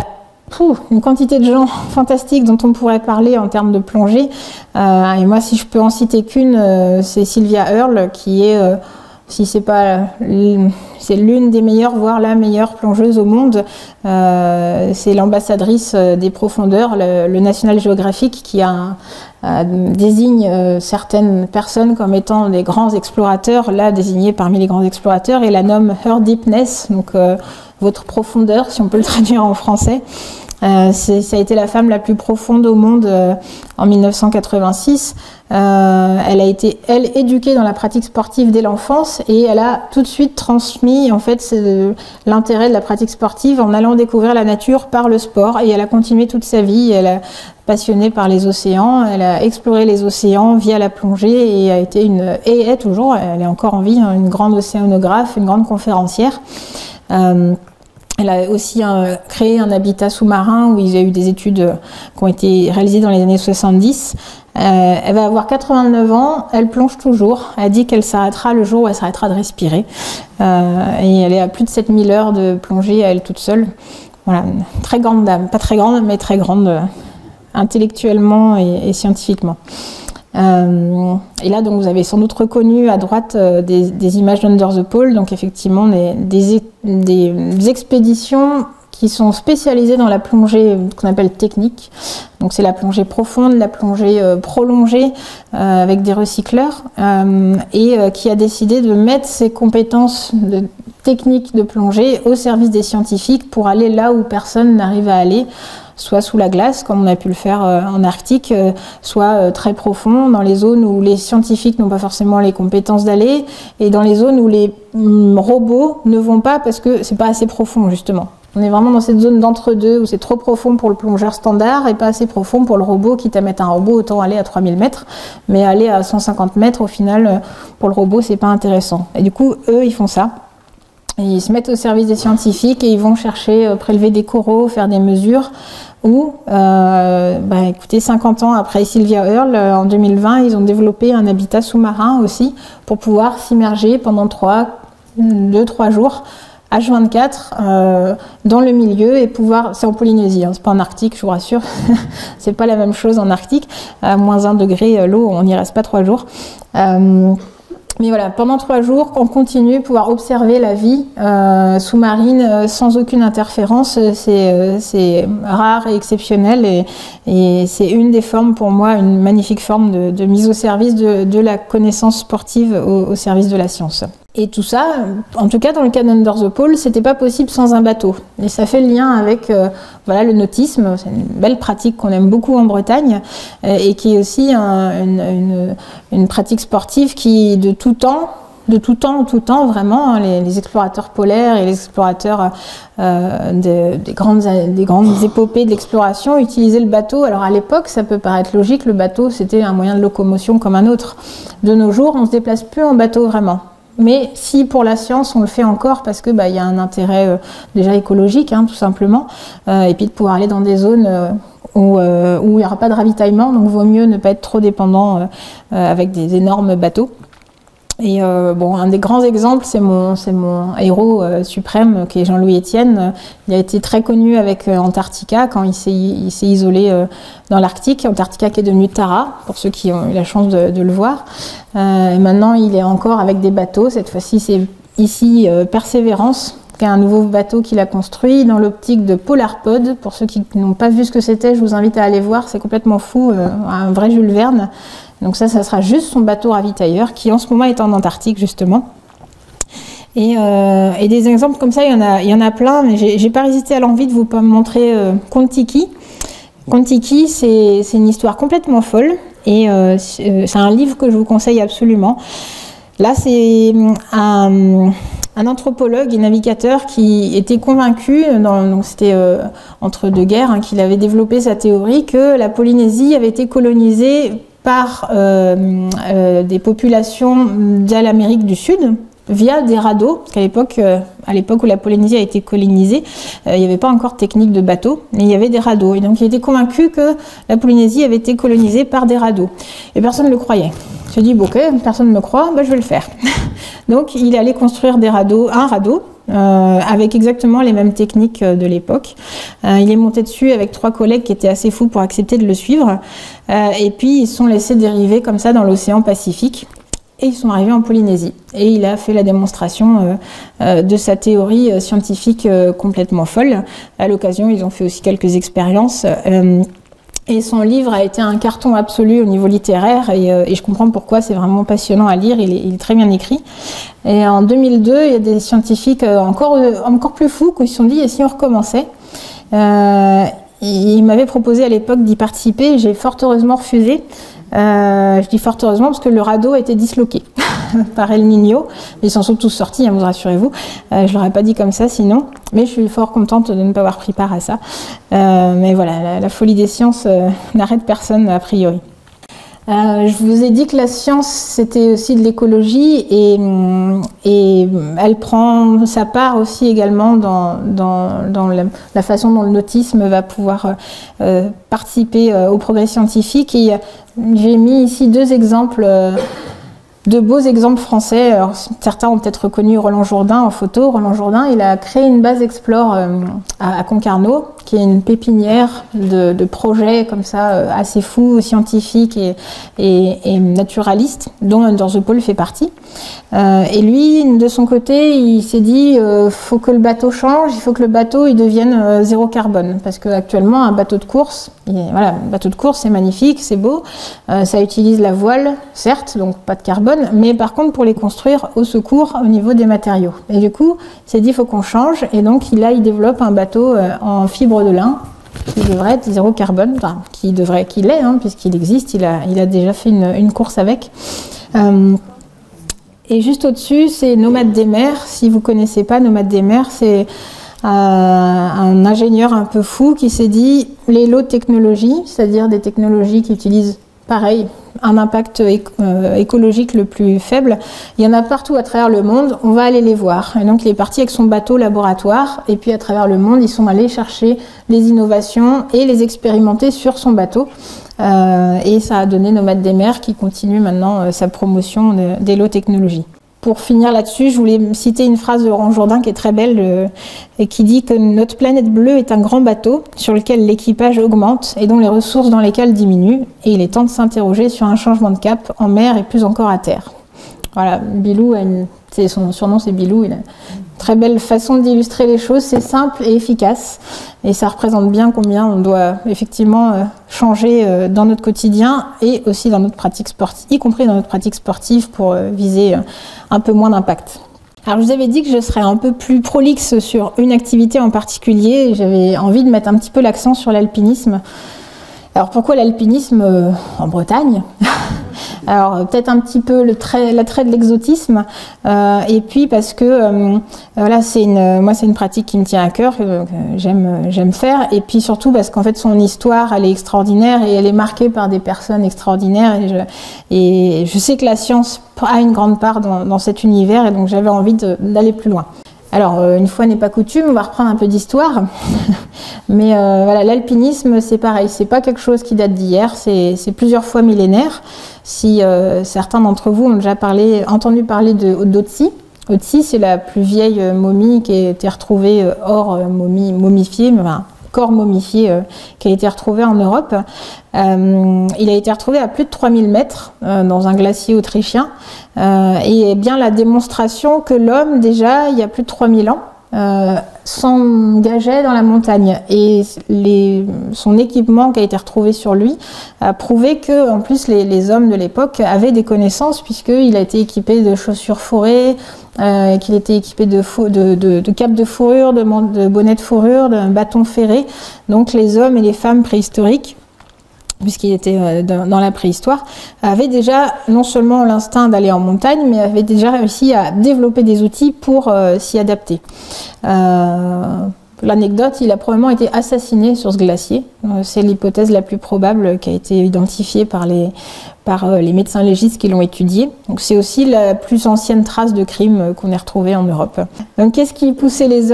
une quantité de gens fantastiques dont on pourrait parler en termes de plongée. Et moi, si je peux en citer qu'une, c'est Sylvia Earle, qui est, si c'est pas, c'est l'une des meilleures, voire la meilleure plongeuse au monde. C'est l'ambassadrice des profondeurs, le National Geographic, qui désigne certaines personnes comme étant des grands explorateurs, là désignée parmi les grands explorateurs, et la nomme Her Deepness, donc votre profondeur, si on peut le traduire en français. Ça a été la femme la plus profonde au monde en 1986. Elle a été, éduquée dans la pratique sportive dès l'enfance et elle a tout de suite transmis en fait l'intérêt de la pratique sportive en allant découvrir la nature par le sport, et elle a continué toute sa vie. Elle est passionnée par les océans, elle a exploré les océans via la plongée et a été et est toujours, elle est encore en vie, une grande océanographe, une grande conférencière. Elle a aussi créé un habitat sous-marin où il y a eu des études qui ont été réalisées dans les années 70. Elle va avoir 89 ans, elle plonge toujours. Elle dit qu'elle s'arrêtera le jour où elle s'arrêtera de respirer. Et elle est à plus de 7000 heures de plongée à elle toute seule. Voilà, une très grande dame. Pas très grande, mais très grande intellectuellement et scientifiquement. Et là, donc, vous avez sans doute reconnu à droite des images d'Under the Pole, donc effectivement des expéditions qui sont spécialisées dans la plongée qu'on appelle technique. Donc c'est la plongée profonde, la plongée prolongée avec des recycleurs, et qui a décidé de mettre ses compétences techniques de plongée au service des scientifiques pour aller là où personne n'arrive à aller, soit sous la glace, comme on a pu le faire en Arctique, soit très profond, dans les zones où les scientifiques n'ont pas forcément les compétences d'aller, et dans les zones où les robots ne vont pas parce que c'est pas assez profond, justement. On est vraiment dans cette zone d'entre-deux où c'est trop profond pour le plongeur standard et pas assez profond pour le robot. Quitte à mettre un robot, autant aller à 3000 mètres, mais aller à 150 mètres, au final, pour le robot, c'est pas intéressant. Et du coup, eux, ils font ça. Et ils se mettent au service des scientifiques et ils vont chercher, prélever des coraux, faire des mesures. Ou, écoutez, 50 ans après Sylvia Earle, en 2020, ils ont développé un habitat sous-marin aussi pour pouvoir s'immerger pendant 2-3 jours, H24, dans le milieu et pouvoir, c'est en Polynésie, hein, c'est pas en Arctique, je vous rassure, c'est pas la même chose en Arctique, à -1 degré, l'eau, on n'y reste pas 3 jours. Mais voilà, pendant 3 jours, on continue de pouvoir observer la vie sous-marine sans aucune interférence. C'est rare et exceptionnel et c'est une des formes, pour moi, une magnifique forme de mise au service de la connaissance sportive au service de la science. Et tout ça, en tout cas dans le cas d'Under the Pole, c'était pas possible sans un bateau. Et ça fait le lien avec le nautisme, c'est une belle pratique qu'on aime beaucoup en Bretagne et qui est aussi une pratique sportive qui de tout temps vraiment, hein, les explorateurs polaires et les explorateurs des grandes épopées de l'exploration utilisaient le bateau. Alors à l'époque, ça peut paraître logique, le bateau c'était un moyen de locomotion comme un autre. De nos jours, on se déplace plus en bateau vraiment. Mais si pour la science on le fait encore parce que y a un intérêt déjà écologique, hein, tout simplement, et puis de pouvoir aller dans des zones où il n'y aura pas de ravitaillement, donc vaut mieux ne pas être trop dépendant avec des énormes bateaux. Et un des grands exemples, c'est mon héros suprême, qui est Jean-Louis Etienne. Il a été très connu avec Antarctica, quand il s'est isolé dans l'Arctique. Antarctica qui est devenu Tara, pour ceux qui ont eu la chance de le voir. Et maintenant, il est encore avec des bateaux. Cette fois-ci, c'est ici Persévérance, qui est un nouveau bateau qu'il a construit dans l'optique de Polarpod. Pour ceux qui n'ont pas vu ce que c'était, je vous invite à aller voir, c'est complètement fou, un vrai Jules Verne. Donc ça sera juste son bateau ravitailleur qui en ce moment est en Antarctique justement. Et des exemples comme ça, il y en a plein, mais j'ai pas résisté à l'envie de vous montrer Kon-Tiki. Kon-Tiki, c'est une histoire complètement folle et c'est un livre que je vous conseille absolument. Là, c'est un anthropologue et navigateur qui était convaincu, donc c'était entre deux guerres, qu'il avait développé sa théorie que la Polynésie avait été colonisée par des populations de l'Amérique du Sud, via des radeaux, parce qu'à l'époque où la Polynésie a été colonisée, il n'y avait pas encore de technique de bateau, mais il y avait des radeaux. Et donc il était convaincu que la Polynésie avait été colonisée par des radeaux. Et personne ne le croyait. Il s'est dit, bon, ok, personne ne me croit, je vais le faire. Donc il est allé construire un radeau, avec exactement les mêmes techniques de l'époque. Il est monté dessus avec 3 collègues qui étaient assez fous pour accepter de le suivre. Et puis ils se sont laissés dériver comme ça dans l'océan Pacifique. Et ils sont arrivés en Polynésie. Et il a fait la démonstration de sa théorie scientifique complètement folle. À l'occasion, ils ont fait aussi quelques expériences. Et son livre a été un carton absolu au niveau littéraire. Et je comprends pourquoi, c'est vraiment passionnant à lire. Il est très bien écrit. Et en 2002, il y a des scientifiques encore plus fous qui se sont dit, et si on recommençait il m'avait proposé à l'époque d'y participer. J'ai fort heureusement refusé. Je dis fort heureusement parce que le radeau a été disloqué par El Niño. Ils s'en sont tous sortis, vous rassurez-vous. Je l'aurais pas dit comme ça sinon. Mais je suis fort contente de ne pas avoir pris part à ça. Mais voilà, la folie des sciences n'arrête personne a priori. Je vous ai dit que la science c'était aussi de l'écologie et elle prend sa part aussi également dans la façon dont le nautisme va pouvoir participer au progrès scientifique. Et j'ai mis ici 2 exemples, de beaux exemples français. Alors, certains ont peut-être reconnu Roland Jourdain en photo. Roland Jourdain, il a créé une base Explore à Concarneau, qui est une pépinière de projets comme ça, assez fous, scientifiques et naturalistes, dont Under the Pole fait partie. Et lui, de son côté, il s'est dit faut que le bateau change, il faut que le bateau il devienne zéro carbone. Parce qu'actuellement, un bateau de course, un bateau de course, c'est magnifique, c'est beau, ça utilise la voile, certes, donc pas de carbone, mais par contre pour les construire au secours au niveau des matériaux. Et du coup, il s'est dit il faut qu'on change, et donc il développe un bateau en fibre de lin qui devrait être zéro carbone, enfin, qui l'est, puisqu'il existe, il a déjà fait une course avec. Et juste au-dessus, c'est Nomade des mers. Si vous connaissez pas Nomade des mers, c'est un ingénieur un peu fou qui s'est dit les low technologies, c'est-à-dire des technologies qui utilisent pareil, un impact écologique le plus faible. Il y en a partout à travers le monde, on va aller les voir. Et donc il est parti avec son bateau laboratoire, et puis à travers le monde, ils sont allés chercher les innovations et les expérimenter sur son bateau. Et ça a donné Nomade des mers qui continue maintenant sa promotion des low technologies. Pour finir là-dessus, je voulais citer une phrase de Roland Jourdain qui est très belle et qui dit que notre planète bleue est un grand bateau sur lequel l'équipage augmente et dont les ressources dans lesquelles diminuent. Et il est temps de s'interroger sur un changement de cap en mer et plus encore à terre. Voilà, Bilou, son surnom c'est Bilou, il a une très belle façon d'illustrer les choses, c'est simple et efficace. Et ça représente bien combien on doit effectivement changer dans notre quotidien et aussi dans notre pratique sportive, y compris dans notre pratique sportive pour viser un peu moins d'impact. Alors je vous avais dit que je serais un peu plus prolixe sur une activité en particulier. J'avais envie de mettre un petit peu l'accent sur l'alpinisme. Alors pourquoi l'alpinisme en Bretagne? Alors peut-être un petit peu l'attrait de l'exotisme, et puis parce que voilà, moi c'est une pratique qui me tient à cœur, que j'aime faire, et puis surtout parce qu'en fait son histoire elle est extraordinaire et elle est marquée par des personnes extraordinaires, et je sais que la science a une grande part dans cet univers, et donc j'avais envie d'aller plus loin. Alors, une fois n'est pas coutume, on va reprendre un peu d'histoire. Mais voilà, l'alpinisme, c'est pareil, c'est pas quelque chose qui date d'hier, c'est plusieurs fois millénaire. Si certains d'entre vous ont déjà entendu parler d'Otzi. Otzi, c'est la plus vieille momie qui a été retrouvée hors momifiée, enfin, corps momifié qui a été retrouvé en Europe. Il a été retrouvé à plus de 3000 mètres dans un glacier autrichien, et bien la démonstration que l'homme, déjà, il y a plus de 3000 ans, s'engageait dans la montagne. Et son équipement qui a été retrouvé sur lui a prouvé que, en plus, les hommes de l'époque avaient des connaissances, puisqu'il a été équipé de chaussures fourrées, qu'il était équipé de capes de fourrure, de bonnets de fourrure, d'un bâton ferré. Donc les hommes et les femmes préhistoriques, puisqu'il était dans la préhistoire, avaient déjà non seulement l'instinct d'aller en montagne, mais avaient déjà réussi à développer des outils pour s'y adapter. L'anecdote, il a probablement été assassiné sur ce glacier. C'est l'hypothèse la plus probable qui a été identifiée par les médecins légistes qui l'ont étudié. Donc c'est aussi la plus ancienne trace de crime qu'on ait retrouvée en Europe. Donc qu'est-ce qu'ont poussé les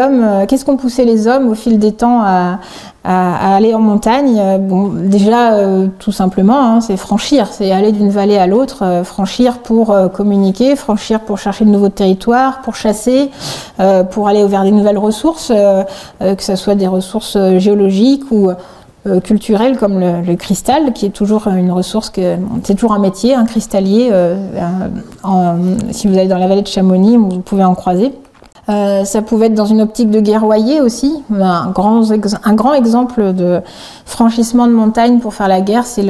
hommes au fil des temps à aller en montagne? Bon, déjà, tout simplement, c'est franchir, c'est aller d'une vallée à l'autre, franchir pour communiquer, franchir pour chercher de nouveaux territoires, pour chasser, pour aller vers des nouvelles ressources, que ce soit des ressources géologiques ou culturelles comme le cristal, qui est toujours une ressource, c'est toujours un métier, un cristallier. Si vous allez dans la vallée de Chamonix, vous pouvez en croiser. Ça pouvait être dans une optique de guerroyer aussi. Un grand exemple de franchissement de montagne pour faire la guerre, c'est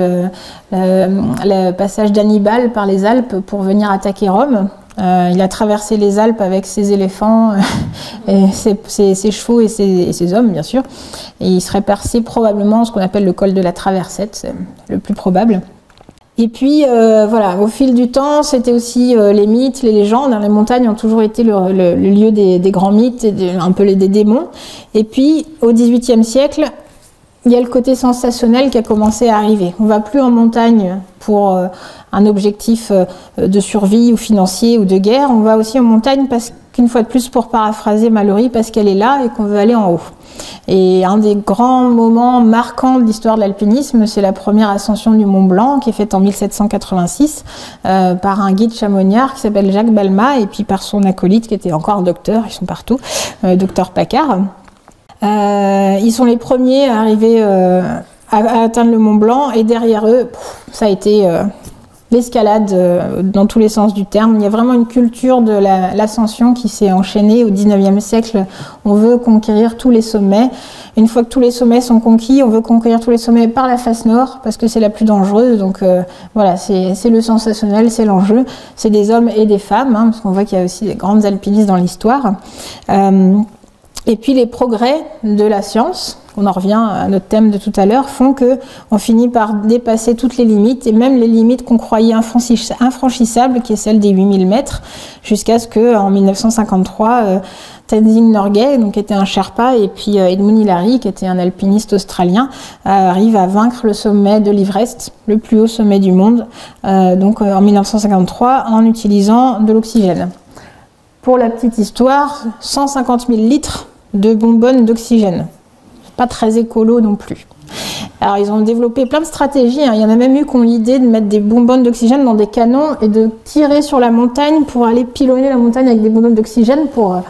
le passage d'Hannibal par les Alpes pour venir attaquer Rome. Il a traversé les Alpes avec ses éléphants, et ses chevaux et ses hommes, bien sûr. Et il serait passé probablement ce qu'on appelle le col de la Traversette, c'est le plus probable. Et puis, voilà, au fil du temps, c'était aussi les mythes, les légendes. Les montagnes ont toujours été le lieu des grands mythes, et un peu des démons. Et puis, au XVIIIe siècle, il y a le côté sensationnel qui a commencé à arriver. On ne va plus en montagne pour un objectif de survie ou financier ou de guerre. On va aussi en montagne parce qu'une fois de plus, pour paraphraser Mallory, parce qu'elle est là et qu'on veut aller en haut. Et un des grands moments marquants de l'histoire de l'alpinisme, c'est la première ascension du Mont Blanc qui est faite en 1786 par un guide chamoniard qui s'appelle Jacques Balmat et puis par son acolyte qui était encore un docteur, ils sont partout, docteur Paccard. Ils sont les premiers à arriver à atteindre le Mont Blanc et derrière eux, ça a été l'escalade dans tous les sens du terme. Il y a vraiment une culture de l'ascension qui s'est enchaînée au XIXe siècle. On veut conquérir tous les sommets. Une fois que tous les sommets sont conquis, on veut conquérir tous les sommets par la face nord parce que c'est la plus dangereuse. Donc voilà, c'est le sensationnel, c'est l'enjeu. C'est des hommes et des femmes, parce qu'on voit qu'il y a aussi des grandes alpinistes dans l'histoire. Et puis les progrès de la science, on en revient à notre thème de tout à l'heure, font qu'on finit par dépasser toutes les limites, et même les limites qu'on croyait infranchissables, qui est celle des 8000 mètres, jusqu'à ce qu'en 1953, Tenzing Norgay, donc, qui était un Sherpa, et puis Edmund Hillary, qui était un alpiniste australien, arrive à vaincre le sommet de l'Everest, le plus haut sommet du monde, donc en 1953, en utilisant de l'oxygène. Pour la petite histoire, 150 000 litres de bonbonnes d'oxygène. Pas très écolo non plus. Alors ils ont développé plein de stratégies. Il y en a même eu qui ont l'idée de mettre des bonbonnes d'oxygène dans des canons et de tirer sur la montagne pour aller pilonner la montagne avec des bonbonnes d'oxygène pour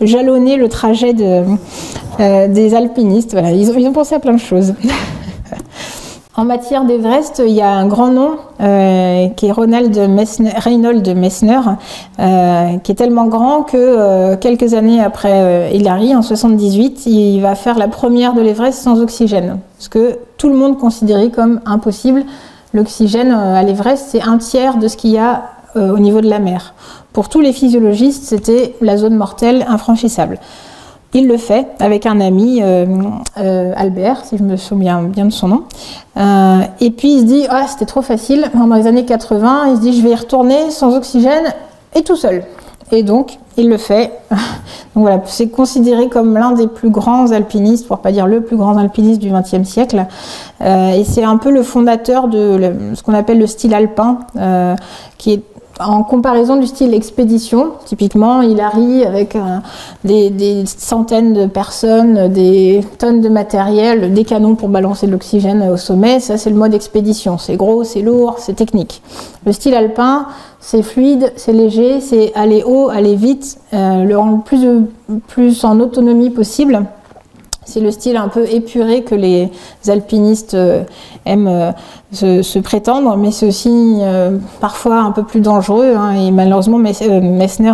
jalonner le trajet des alpinistes. Voilà, ils ont pensé à plein de choses. En matière d'Everest, il y a un grand nom qui est Reinhold Messner, qui est tellement grand que quelques années après Hillary, en 78, il va faire la première de l'Everest sans oxygène. Ce que tout le monde considérait comme impossible. L'oxygène à l'Everest, c'est 1/3 de ce qu'il y a au niveau de la mer. Pour tous les physiologistes, c'était la zone mortelle infranchissable. Il le fait avec un ami, Albert, si je me souviens bien de son nom. Et puis il se dit, c'était trop facile. Dans les années 80, il se dit, je vais y retourner sans oxygène et tout seul. Et donc, il le fait. Donc voilà, c'est considéré comme l'un des plus grands alpinistes, pour pas dire le plus grand alpiniste du XXe siècle. Et c'est un peu le fondateur de ce qu'on appelle le style alpin, qui est en comparaison du style expédition. Typiquement, Hillary avec des centaines de personnes, des tonnes de matériel, des canons pour balancer de l'oxygène au sommet, ça c'est le mode expédition. C'est gros, c'est lourd, c'est technique. Le style alpin, c'est fluide, c'est léger, c'est aller haut, aller vite, le rendre plus en autonomie possible. C'est le style un peu épuré que les alpinistes aiment se prétendre, mais c'est aussi parfois un peu plus dangereux. Et malheureusement, Messner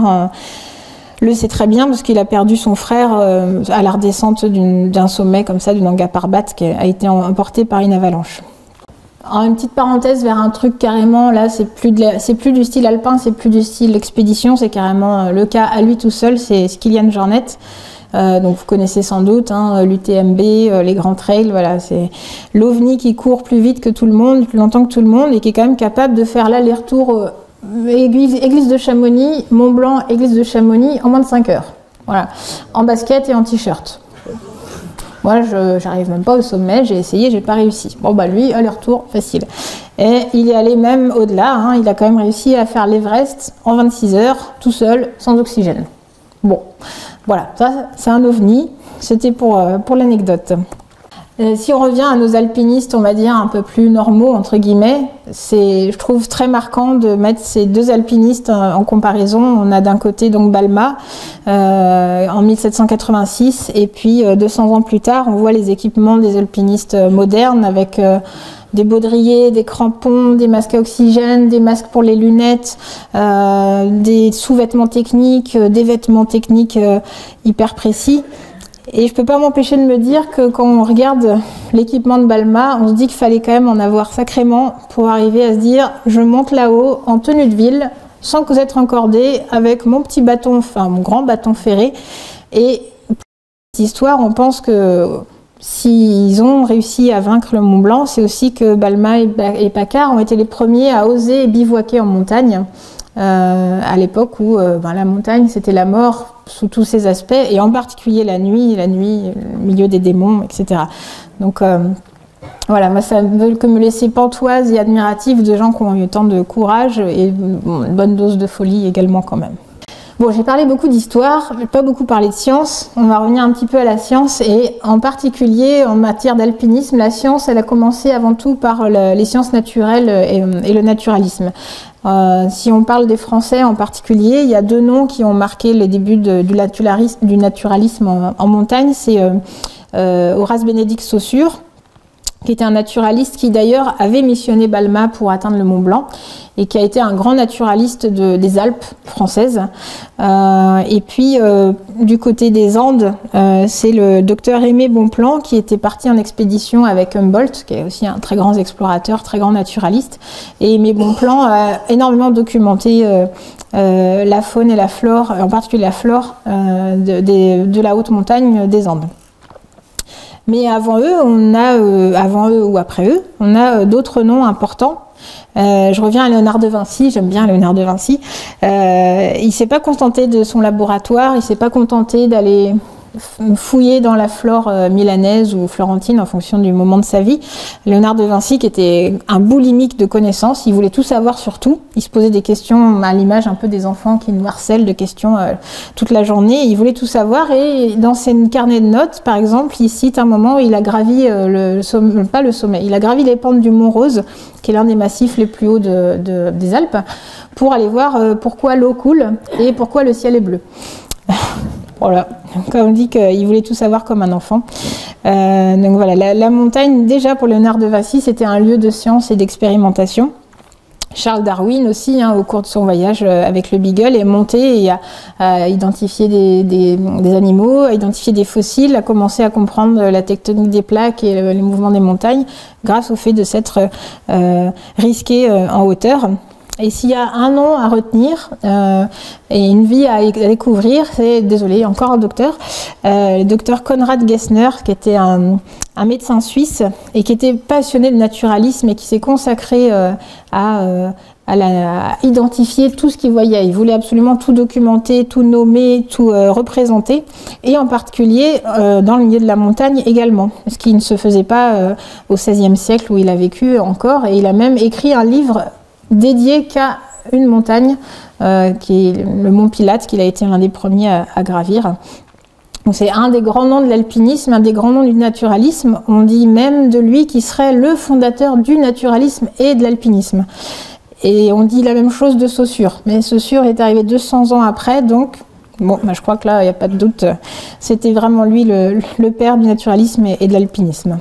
le sait très bien parce qu'il a perdu son frère à la redescente d'un sommet comme ça, du Nanga Parbat, qui a été emporté par une avalanche. Alors, une petite parenthèse vers un truc carrément, là c'est plus du style alpin, c'est plus du style expédition, c'est carrément le cas à lui tout seul, c'est Kilian Jornet. Donc vous connaissez sans doute l'UTMB, les grands trails, voilà, c'est l'OVNI qui court plus vite que tout le monde, plus longtemps que tout le monde, et qui est quand même capable de faire l'aller-retour église de Chamonix, Mont Blanc, église de Chamonix en moins de 5 heures. Voilà, en basket et en t-shirt. Moi, j'arrive même pas au sommet, j'ai essayé, j'ai pas réussi. Bon, bah lui, aller-retour, facile. Et il est allé même au-delà, il a quand même réussi à faire l'Everest en 26 heures, tout seul, sans oxygène. Bon, voilà, ça c'est un ovni, c'était pour l'anecdote. Si on revient à nos alpinistes, on va dire un peu plus normaux, entre guillemets, je trouve très marquant de mettre ces deux alpinistes en comparaison. On a d'un côté donc Balma en 1786 et puis 200 ans plus tard, on voit les équipements des alpinistes modernes avec des baudriers, des crampons, des masques à oxygène, des masques pour les lunettes, des sous-vêtements techniques, des vêtements techniques hyper précis. Et je peux pas m'empêcher de me dire que quand on regarde l'équipement de Balma, on se dit qu'il fallait quand même en avoir sacrément pour arriver à se dire je monte là-haut en tenue de ville, sans que vous êtes encordé, avec mon petit bâton, enfin mon grand bâton ferré. Et pour cette histoire, on pense que s'ils ont réussi à vaincre le Mont Blanc, c'est aussi que Balma et Paccard ont été les premiers à oser bivouaquer en montagne. À l'époque où la montagne c'était la mort sous tous ses aspects et en particulier la nuit, le milieu des démons, etc. Donc voilà, moi ça ne veut que me laisser pantoise et admirative de gens qui ont eu tant de courage et une bonne dose de folie également quand même. Bon, j'ai parlé beaucoup d'histoire, je n'ai pas beaucoup parlé de science. On va revenir un petit peu à la science et en particulier en matière d'alpinisme, la science, elle a commencé avant tout par les sciences naturelles et le naturalisme. Si on parle des Français en particulier, il y a deux noms qui ont marqué les débuts du naturalisme en montagne. C'est Horace Bénédicte Saussure, qui était un naturaliste qui d'ailleurs avait missionné Balma pour atteindre le Mont Blanc et qui a été un grand naturaliste des Alpes françaises. Et puis du côté des Andes, c'est le docteur Aimé Bonpland qui était parti en expédition avec Humboldt, qui est aussi un très grand explorateur, très grand naturaliste. Et Aimé Bonpland a énormément documenté la faune et la flore, en particulier la flore de la haute montagne des Andes. Mais avant eux ou après eux, on a d'autres noms importants. Je reviens à Léonard de Vinci, j'aime bien Léonard de Vinci. Il ne s'est pas contenté de son laboratoire, il ne s'est pas contenté d'aller fouiller dans la flore milanaise ou florentine en fonction du moment de sa vie. Léonard de Vinci, qui était un boulimique de connaissances, il voulait tout savoir sur tout. Il se posait des questions à l'image un peu des enfants qui nous harcèlent de questions toute la journée. Il voulait tout savoir et dans ses carnets de notes, par exemple, il cite un moment où il a gravi il a gravi les pentes du Mont Rose, qui est l'un des massifs les plus hauts des Alpes, pour aller voir pourquoi l'eau coule et pourquoi le ciel est bleu. Voilà, comme on dit qu'il voulait tout savoir comme un enfant. Donc voilà, la montagne, déjà pour Léonard de Vinci, c'était un lieu de science et d'expérimentation. Charles Darwin aussi, au cours de son voyage avec le Beagle, est monté et a identifié des animaux, a identifié des fossiles, a commencé à comprendre la tectonique des plaques et les mouvements des montagnes grâce au fait de s'être risqué en hauteur. Et s'il y a un nom à retenir et une vie à découvrir, c'est, désolé, encore un docteur, le docteur Konrad Gessner, qui était un médecin suisse et qui était passionné de naturalisme et qui s'est consacré à identifier tout ce qu'il voyait. Il voulait absolument tout documenter, tout nommer, tout représenter, et en particulier dans le milieu de la montagne également, ce qui ne se faisait pas au XVIe siècle où il a vécu encore, et il a même écrit un livre dédié qu'à une montagne, qui est le mont Pilate, qu'il a été l'un des premiers à gravir. Donc c'est un des grands noms de l'alpinisme, un des grands noms du naturalisme. On dit même de lui qu'il serait le fondateur du naturalisme et de l'alpinisme. Et on dit la même chose de Saussure. Mais Saussure est arrivé 200 ans après, donc bon, je crois que là, il n'y a pas de doute. C'était vraiment lui le père du naturalisme et de l'alpinisme.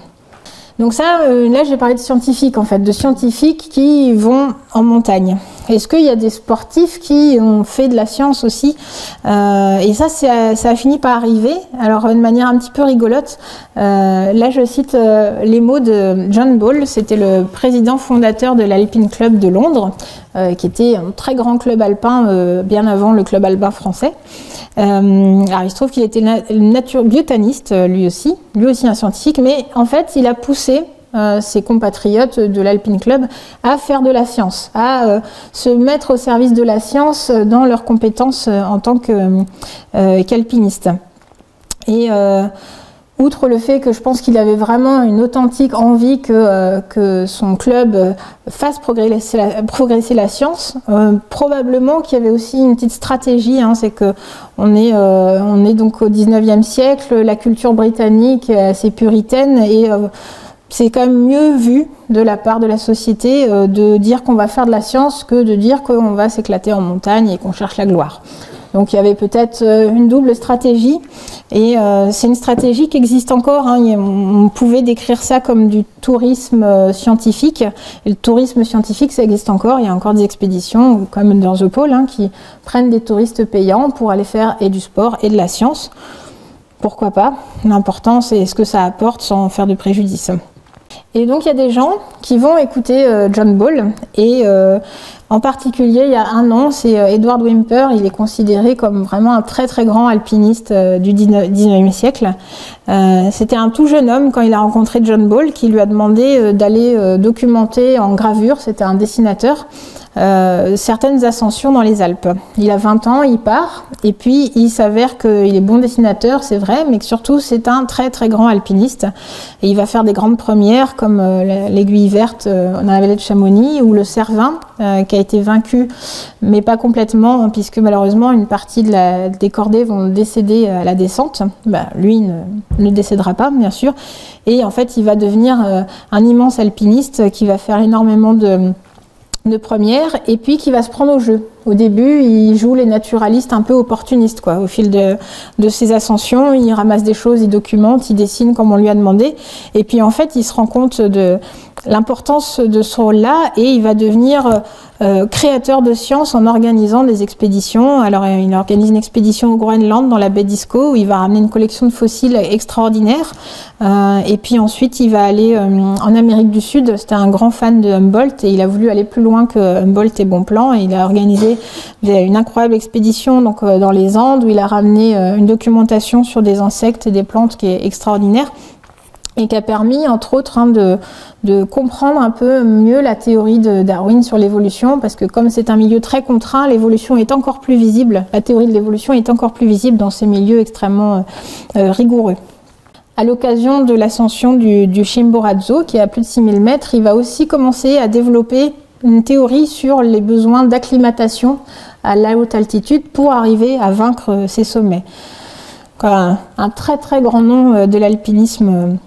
Donc ça, là j'ai parlé de scientifiques en fait, de scientifiques qui vont en montagne. Est-ce qu'il y a des sportifs qui ont fait de la science aussi? Et ça a fini par arriver. Alors, d'une manière un petit peu rigolote, là, je cite les mots de John Ball. C'était le président fondateur de l'Alpine Club de Londres, qui était un très grand club alpin, bien avant le club alpin français. Alors, il se trouve qu'il était biotaniste, lui aussi un scientifique, mais en fait, il a poussé ses compatriotes de l'Alpine Club à faire de la science, à se mettre au service de la science dans leurs compétences en tant qu'alpiniste. Et outre le fait que je pense qu'il avait vraiment une authentique envie que son club fasse progresser la science, probablement qu'il y avait aussi une petite stratégie, hein, c'est que on est donc au 19e siècle, la culture britannique est assez puritaine et c'est quand même mieux vu de la part de la société de dire qu'on va faire de la science que de dire qu'on va s'éclater en montagne et qu'on cherche la gloire. Donc il y avait peut-être une double stratégie et c'est une stratégie qui existe encore, hein. On pouvait décrire ça comme du tourisme scientifique. Et le tourisme scientifique, ça existe encore. Il y a encore des expéditions comme Under the Pole, hein, qui prennent des touristes payants pour aller faire et du sport et de la science. Pourquoi pas? L'important, c'est ce que ça apporte sans faire de préjudice. Et donc il y a des gens qui vont écouter John Ball et en particulier il y a un an, c'est Edward Whymper. Il est considéré comme vraiment un très très grand alpiniste du 19e siècle. C'était un tout jeune homme quand il a rencontré John Ball qui lui a demandé d'aller documenter en gravure, c'était un dessinateur, certaines ascensions dans les Alpes. Il a 20 ans, il part, et puis il s'avère qu'il est bon dessinateur, c'est vrai, mais que surtout c'est un très très grand alpiniste. Et il va faire des grandes premières comme l'aiguille verte dans la vallée de Chamonix ou le Cervin, qui a été vaincu, mais pas complètement, hein, puisque malheureusement une partie des cordées vont décéder à la descente. Lui ne décédera pas, bien sûr. Et en fait, il va devenir un immense alpiniste qui va faire énormément de première et puis qui va se prendre au jeu. Au début, il joue les naturalistes un peu opportunistes, quoi. Au fil de ses ascensions, il ramasse des choses, il documente, il dessine comme on lui a demandé. Et puis en fait, il se rend compte de l'importance de ce rôle-là et il va devenir créateur de science en organisant des expéditions. Alors il organise une expédition au Groenland dans la baie d'Isco où il va ramener une collection de fossiles extraordinaire. Et puis ensuite il va aller en Amérique du Sud. C'était un grand fan de Humboldt et il a voulu aller plus loin que Humboldt et Bonpland et il a organisé une incroyable expédition donc dans les Andes où il a ramené une documentation sur des insectes et des plantes qui est extraordinaire. Et qui a permis, entre autres, hein, de comprendre un peu mieux la théorie de Darwin sur l'évolution, parce que comme c'est un milieu très contraint, l'évolution est encore plus visible, la théorie de l'évolution est encore plus visible dans ces milieux extrêmement rigoureux. À l'occasion de l'ascension du Chimborazo, qui est à plus de 6000 mètres, il va aussi commencer à développer une théorie sur les besoins d'acclimatation à la haute altitude pour arriver à vaincre ces sommets. Un très très grand nom de l'alpinisme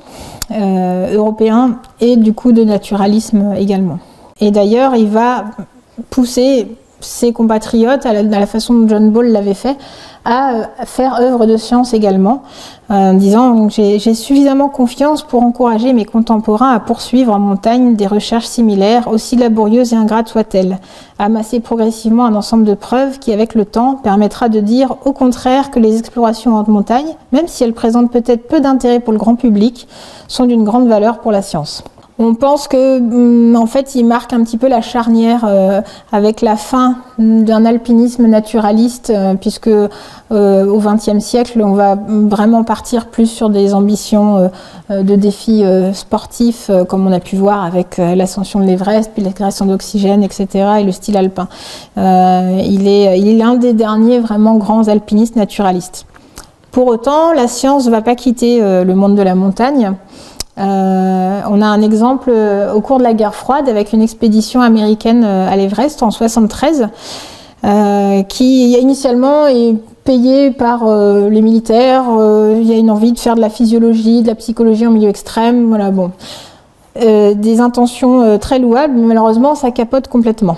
européen et du coup de naturalisme également. Et d'ailleurs, il va pousser ses compatriotes, à la façon dont John Ball l'avait fait, à faire œuvre de science également, en disant « J'ai suffisamment confiance pour encourager mes contemporains à poursuivre en montagne des recherches similaires, aussi laborieuses et ingrates soient-elles, amasser progressivement un ensemble de preuves qui, avec le temps, permettra de dire au contraire que les explorations en montagne, même si elles présentent peut-être peu d'intérêt pour le grand public, sont d'une grande valeur pour la science ». On pense que, en fait, il marque un petit peu la charnière avec la fin d'un alpinisme naturaliste, puisque au XXe siècle, on va vraiment partir plus sur des ambitions de défis sportifs, comme on a pu voir avec l'ascension de l'Everest, puis la création d'oxygène, etc., et le style alpin. Il est l'un des derniers vraiment grands alpinistes naturalistes. Pour autant, la science ne va pas quitter le monde de la montagne. On a un exemple au cours de la guerre froide avec une expédition américaine à l'Everest en 1973 qui initialement est payée par les militaires. Il y a une envie de faire de la physiologie, de la psychologie en milieu extrême. Voilà, bon. Des intentions très louables, mais malheureusement ça capote complètement.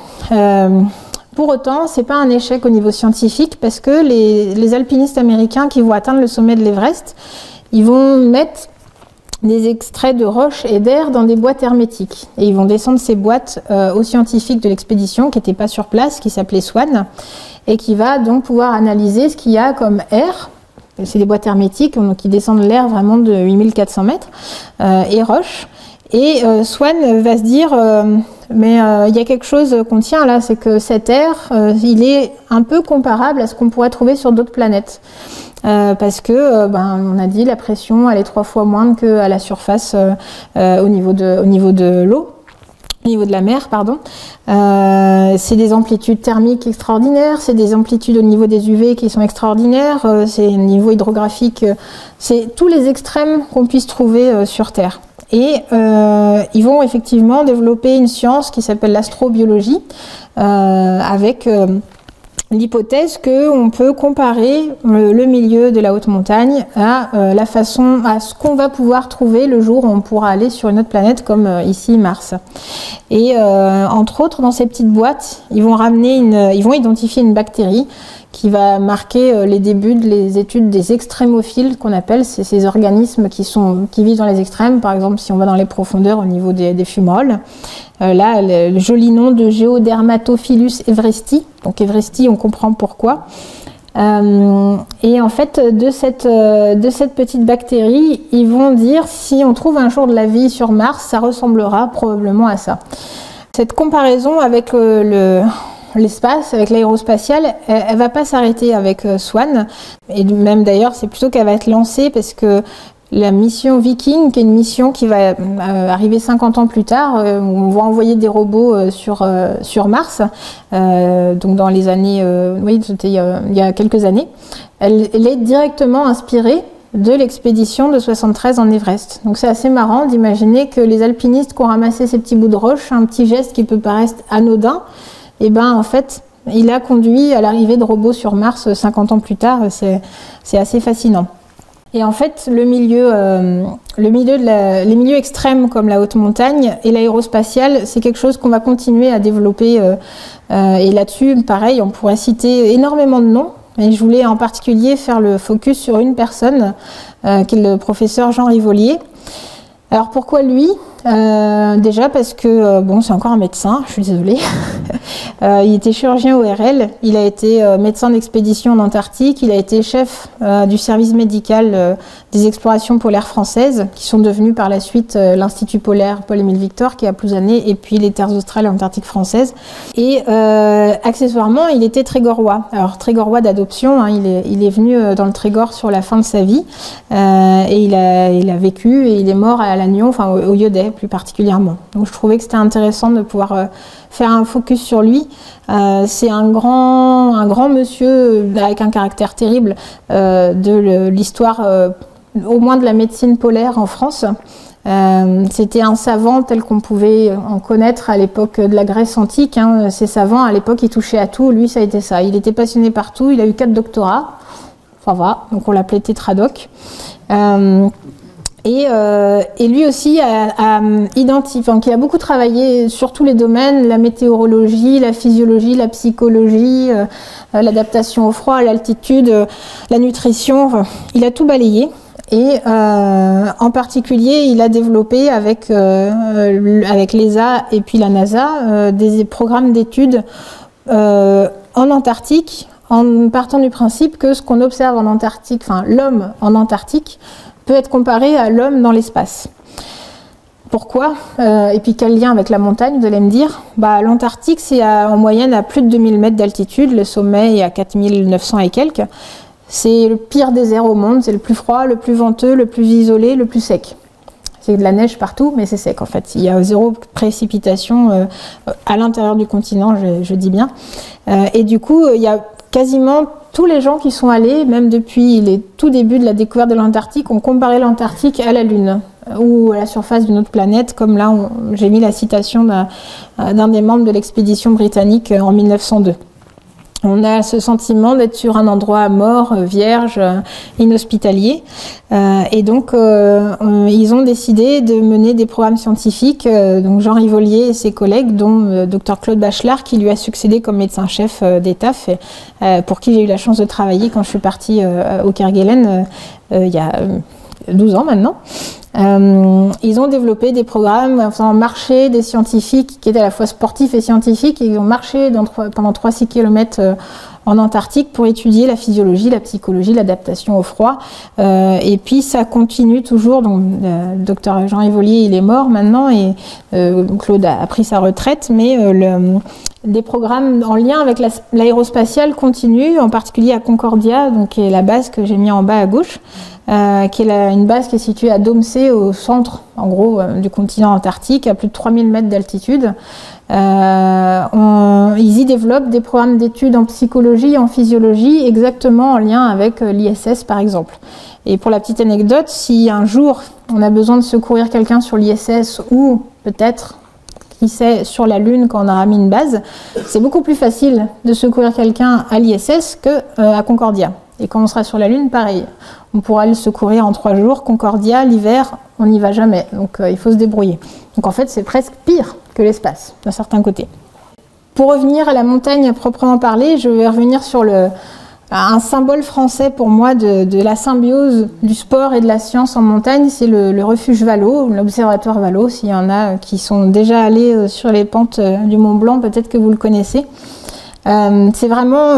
Pour autant, c'est pas un échec au niveau scientifique parce que les alpinistes américains qui vont atteindre le sommet de l'Everest, ils vont mettre des extraits de roches et d'air dans des boîtes hermétiques. Et ils vont descendre ces boîtes aux scientifiques de l'expédition qui n'étaient pas sur place, qui s'appelait Swan, et qui va donc pouvoir analyser ce qu'il y a comme air. C'est des boîtes hermétiques donc, qui descendent l'air vraiment de 8400 mètres et roches. Et Swan va se dire mais il y a quelque chose qu'on tient là, c'est que cet air, il est un peu comparable à ce qu'on pourrait trouver sur d'autres planètes. Parce que, on a dit, la pression, elle est 3 fois moindre qu'à la surface au niveau de l'eau. Au niveau de la mer, pardon. C'est des amplitudes thermiques extraordinaires, c'est des amplitudes au niveau des UV qui sont extraordinaires, c'est un niveau hydrographique, c'est tous les extrêmes qu'on puisse trouver sur Terre. Et ils vont effectivement développer une science qui s'appelle l'astrobiologie, avec l'hypothèse qu'on peut comparer le milieu de la haute montagne à à ce qu'on va pouvoir trouver le jour où on pourra aller sur une autre planète comme ici Mars. Et entre autres, dans ces petites boîtes, ils vont identifier une bactérie qui va marquer les débuts des études des extrémophiles, qu'on appelle, c'est ces organismes qui vivent dans les extrêmes. Par exemple, si on va dans les profondeurs au niveau des fumerolles, là, le joli nom de Geodermatophilus everesti. Donc Everesti, on comprend pourquoi. Et en fait, de cette petite bactérie, ils vont dire si on trouve un jour de la vie sur Mars, ça ressemblera probablement à ça. Cette comparaison avec l'espace, avec l'aérospatial, elle va pas s'arrêter avec Swan. Et même d'ailleurs, c'est plutôt qu'elle va être lancée parce que la mission Viking, qui est une mission qui va arriver 50 ans plus tard, on va envoyer des robots sur Mars, donc dans les années, oui, c'était il y a quelques années. Elle est directement inspirée de l'expédition de 73 en Everest. Donc c'est assez marrant d'imaginer que les alpinistes qui ont ramassé ces petits bouts de roche, un petit geste qui peut paraître anodin, et en fait, il a conduit à l'arrivée de robots sur Mars 50 ans plus tard. C'est assez fascinant. Et en fait, les milieux extrêmes comme la haute montagne et l'aérospatial, c'est quelque chose qu'on va continuer à développer. Et là-dessus, pareil, on pourrait citer énormément de noms. Et je voulais en particulier faire le focus sur une personne, qui est le professeur Jean Rivolier. Alors pourquoi lui ? Déjà parce que, c'est encore un médecin, je suis désolée. Il était chirurgien ORL, il a été médecin d'expédition en Antarctique, il a été chef du service médical des explorations polaires françaises, qui sont devenues par la suite l'Institut polaire Paul-Émile Victor, qui est à Plouzané, et puis les terres australes et antarctiques françaises. Et accessoirement, il était trégorois. Alors trégorois d'adoption, hein, il est venu dans le Trégor sur la fin de sa vie, et il a vécu et il est mort à Lannion, enfin au Yodet plus particulièrement. Donc je trouvais que c'était intéressant de pouvoir faire un focus sur lui. C'est un grand monsieur avec un caractère terrible de l'histoire, au moins de la médecine polaire en France. C'était un savant tel qu'on pouvait en connaître à l'époque de la Grèce antique. Hein. Ces savants, à l'époque, ils touchaient à tout. Lui, ça a été ça. Il était passionné par tout. Il a eu 4 doctorats. Enfin, voilà. Donc on l'appelait tétradoc. Et lui aussi a identifié, donc il a beaucoup travaillé sur tous les domaines, la météorologie, la physiologie, la psychologie, l'adaptation au froid, à l'altitude, la nutrition, enfin, il a tout balayé. Et en particulier, il a développé avec l'ESA et puis la NASA des programmes d'études en Antarctique, en partant du principe que ce qu'on observe en Antarctique, enfin l'homme en Antarctique, peut être comparé à l'homme dans l'espace. Pourquoi ? Et puis quel lien avec la montagne, vous allez me dire ? L'Antarctique, c'est en moyenne à plus de 2000 mètres d'altitude, le sommet est à 4900 et quelques. C'est le pire désert au monde, c'est le plus froid, le plus venteux, le plus isolé, le plus sec. C'est de la neige partout, mais c'est sec en fait. Il y a 0 précipitation à l'intérieur du continent, je dis bien. Et du coup, il y a quasiment tous les gens qui sont allés, même depuis les tout débuts de la découverte de l'Antarctique, ont comparé l'Antarctique à la Lune ou à la surface d'une autre planète, comme là j'ai mis la citation d'un des membres de l'expédition britannique en 1902. On a ce sentiment d'être sur un endroit mort, vierge, inhospitalier. Et donc, ils ont décidé de mener des programmes scientifiques. Donc, Jean Rivolier et ses collègues, dont Dr Claude Bachelard, qui lui a succédé comme médecin-chef des TAF, pour qui j'ai eu la chance de travailler quand je suis partie au Kerguelen il y a 12 ans maintenant. Ils ont développé des programmes en faisant marcher des scientifiques qui étaient à la fois sportifs et scientifiques, et ils ont marché pendant 3-6 km en Antarctique pour étudier la physiologie, la psychologie, l'adaptation au froid. Et puis ça continue toujours. Donc, le docteur Jean Évolier, il est mort maintenant, et Claude a pris sa retraite, mais des programmes en lien avec l'aérospatiale continuent, en particulier à Concordia, donc, qui est la base que j'ai mis en bas à gauche, qui est une base qui est située à Domsée, au centre, en gros, du continent antarctique, à plus de 3000 mètres d'altitude. Ils y développent des programmes d'études en psychologie et en physiologie, exactement en lien avec l'ISS, par exemple. Et pour la petite anecdote, si un jour on a besoin de secourir quelqu'un sur l'ISS, ou peut-être, qui sait, sur la Lune quand on aura mis une base, c'est beaucoup plus facile de secourir quelqu'un à l'ISS qu'à Concordia. Et quand on sera sur la Lune, pareil. On pourra le secourir en 3 jours. Concordia, l'hiver, on n'y va jamais. Donc il faut se débrouiller. Donc en fait, c'est presque pire que l'espace, d'un certain côté. Pour revenir à la montagne à proprement parler, je vais revenir sur un symbole français pour moi de la symbiose du sport et de la science en montagne, c'est le refuge Vallot, l'observatoire Vallot. S'il y en a qui sont déjà allés sur les pentes du Mont Blanc, peut-être que vous le connaissez. C'est vraiment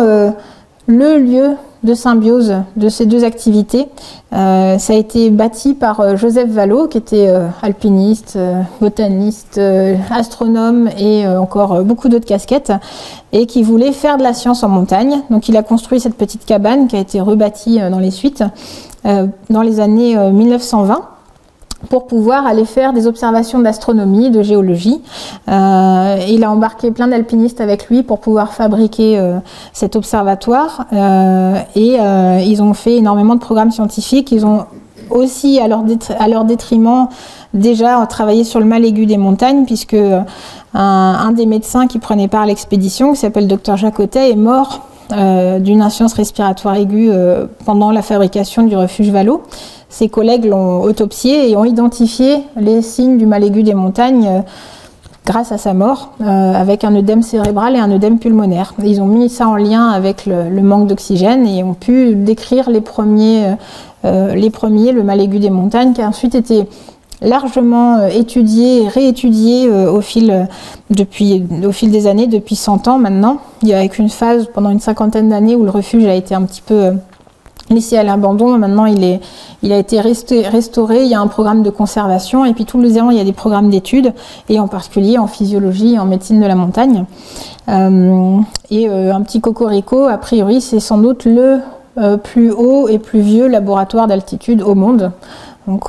le lieu de symbiose de ces deux activités. Ça a été bâti par Joseph Vallot, qui était alpiniste, botaniste, astronome et encore beaucoup d'autres casquettes, et qui voulait faire de la science en montagne. Donc il a construit cette petite cabane qui a été rebâtie dans les suites dans les années 1920. Pour pouvoir aller faire des observations d'astronomie, de géologie. Il a embarqué plein d'alpinistes avec lui pour pouvoir fabriquer cet observatoire. Ils ont fait énormément de programmes scientifiques. Ils ont aussi, à leur détriment, déjà travaillé sur le mal aigu des montagnes, puisque un des médecins qui prenait part à l'expédition, qui s'appelle Dr Jacotet, est mort d'une insuffisance respiratoire aiguë pendant la fabrication du refuge Vallot. Ses collègues l'ont autopsié et ont identifié les signes du mal aigu des montagnes grâce à sa mort, avec un œdème cérébral et un œdème pulmonaire. Ils ont mis ça en lien avec le manque d'oxygène et ont pu décrire les premiers, le mal aigu des montagnes, qui a ensuite été largement étudié et réétudié au fil des années, depuis 100 ans maintenant. Il y a eu une phase pendant une 50aine d'années où le refuge a été un petit peu laissé à l'abandon. Maintenant il a été restauré, il y a un programme de conservation, et puis tous les ans il y a des programmes d'études, et en particulier en physiologie et en médecine de la montagne. Un petit cocorico, a priori c'est sans doute le plus haut et plus vieux laboratoire d'altitude au monde. Donc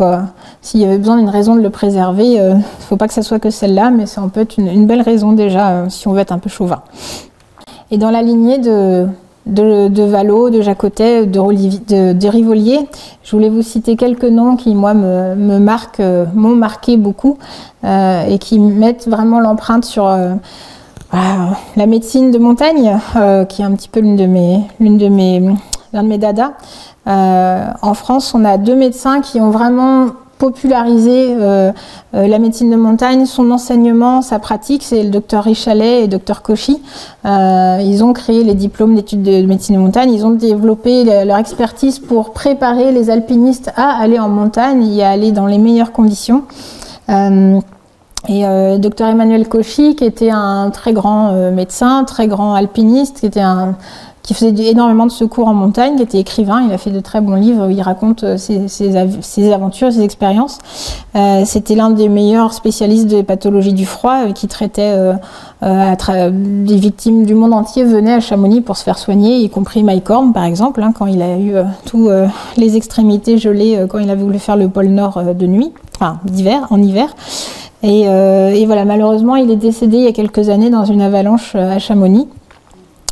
s'il y avait besoin d'une raison de le préserver, il ne faut pas que ça soit que celle-là, mais ça en peut être une belle raison déjà, si on veut être un peu chauvin. Et dans la lignée de Vallot, de Jacotet, de Rivolier, je voulais vous citer quelques noms qui, moi, m'ont marqué beaucoup, et qui mettent vraiment l'empreinte sur la médecine de montagne, qui est un petit peu l'un de mes dadas. En France, on a 2 médecins qui ont vraiment popularisé la médecine de montagne, son enseignement, sa pratique, c'est le docteur Richalet et le docteur Cauchy. Ils ont créé les diplômes d'études de médecine de montagne, ils ont développé leur expertise pour préparer les alpinistes à aller en montagne et à aller dans les meilleures conditions. Docteur Emmanuel Cauchy, qui était un très grand médecin, très grand alpiniste, qui faisait énormément de secours en montagne, qui était écrivain, il a fait de très bons livres où il raconte ses aventures, ses expériences. C'était l'un des meilleurs spécialistes de pathologie du froid, qui traitait des victimes du monde entier venaient à Chamonix pour se faire soigner, y compris Mike Horn par exemple, quand il a eu tous les extrémités gelées, quand il avait voulu faire le pôle Nord de nuit, enfin en hiver. Et voilà, malheureusement, il est décédé il y a quelques années dans une avalanche à Chamonix.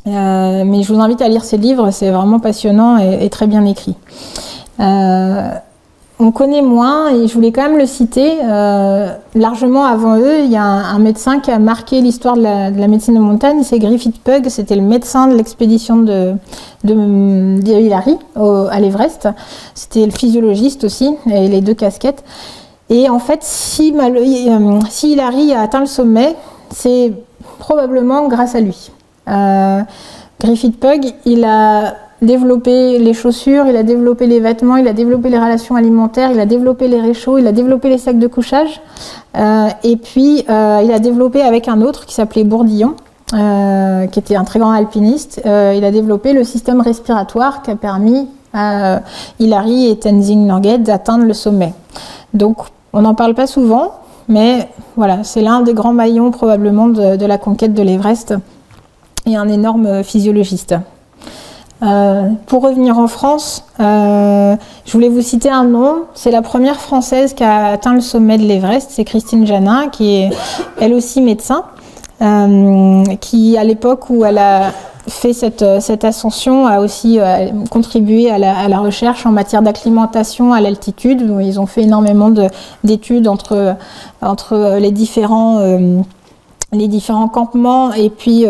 Mais je vous invite à lire ses livres, c'est vraiment passionnant et très bien écrit. On connaît moins, et je voulais quand même le citer, largement avant eux, il y a un médecin qui a marqué l'histoire de la médecine de montagne, c'est Griffith Pugh, c'était le médecin de l'expédition de Hillary à l'Everest, c'était le physiologiste aussi, et les 2 casquettes. Et en fait, si Hillary a atteint le sommet, c'est probablement grâce à lui. Griffith Pugh, il a développé les chaussures, il a développé les vêtements, il a développé les relations alimentaires, il a développé les réchauds, il a développé les sacs de couchage. Et puis, il a développé avec un autre qui s'appelait Bourdillon, qui était un très grand alpiniste, il a développé le système respiratoire qui a permis à Hilary et Tenzing Norgay d'atteindre le sommet. Donc, on n'en parle pas souvent, mais voilà, c'est l'un des grands maillons probablement de la conquête de l'Everest et un énorme physiologiste. Pour revenir en France, je voulais vous citer un nom. C'est la première Française qui a atteint le sommet de l'Everest, c'est Christine Janin, qui est elle aussi médecin, qui à l'époque où elle a fait cette ascension a aussi contribué à la recherche en matière d'acclimatation à l'altitude. Ils ont fait énormément d'études entre les différents campements et puis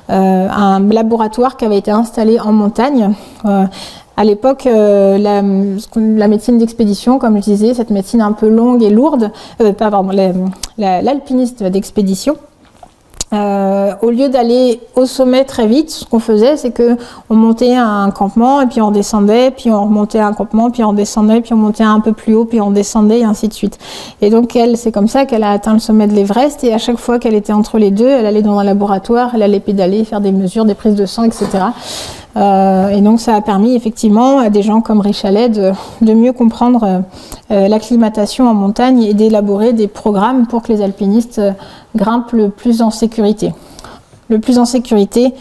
un laboratoire qui avait été installé en montagne. À l'époque, la médecine d'expédition, comme je disais, cette médecine un peu longue et lourde, l'alpiniste d'expédition, au lieu d'aller au sommet très vite, ce qu'on faisait, c'est que on montait à un campement et puis on descendait, puis on remontait à un campement, puis on descendait, puis on montait un peu plus haut, puis on descendait et ainsi de suite. Et donc elle, c'est comme ça qu'elle a atteint le sommet de l'Everest. Et à chaque fois qu'elle était entre les deux, elle allait dans un laboratoire, elle allait pédaler, faire des mesures, des prises de sang, etc. Et donc ça a permis effectivement à des gens comme Richalet de mieux comprendre l'acclimatation en montagne et d'élaborer des programmes pour que les alpinistes grimpent le plus en sécurité. Le plus en sécurité,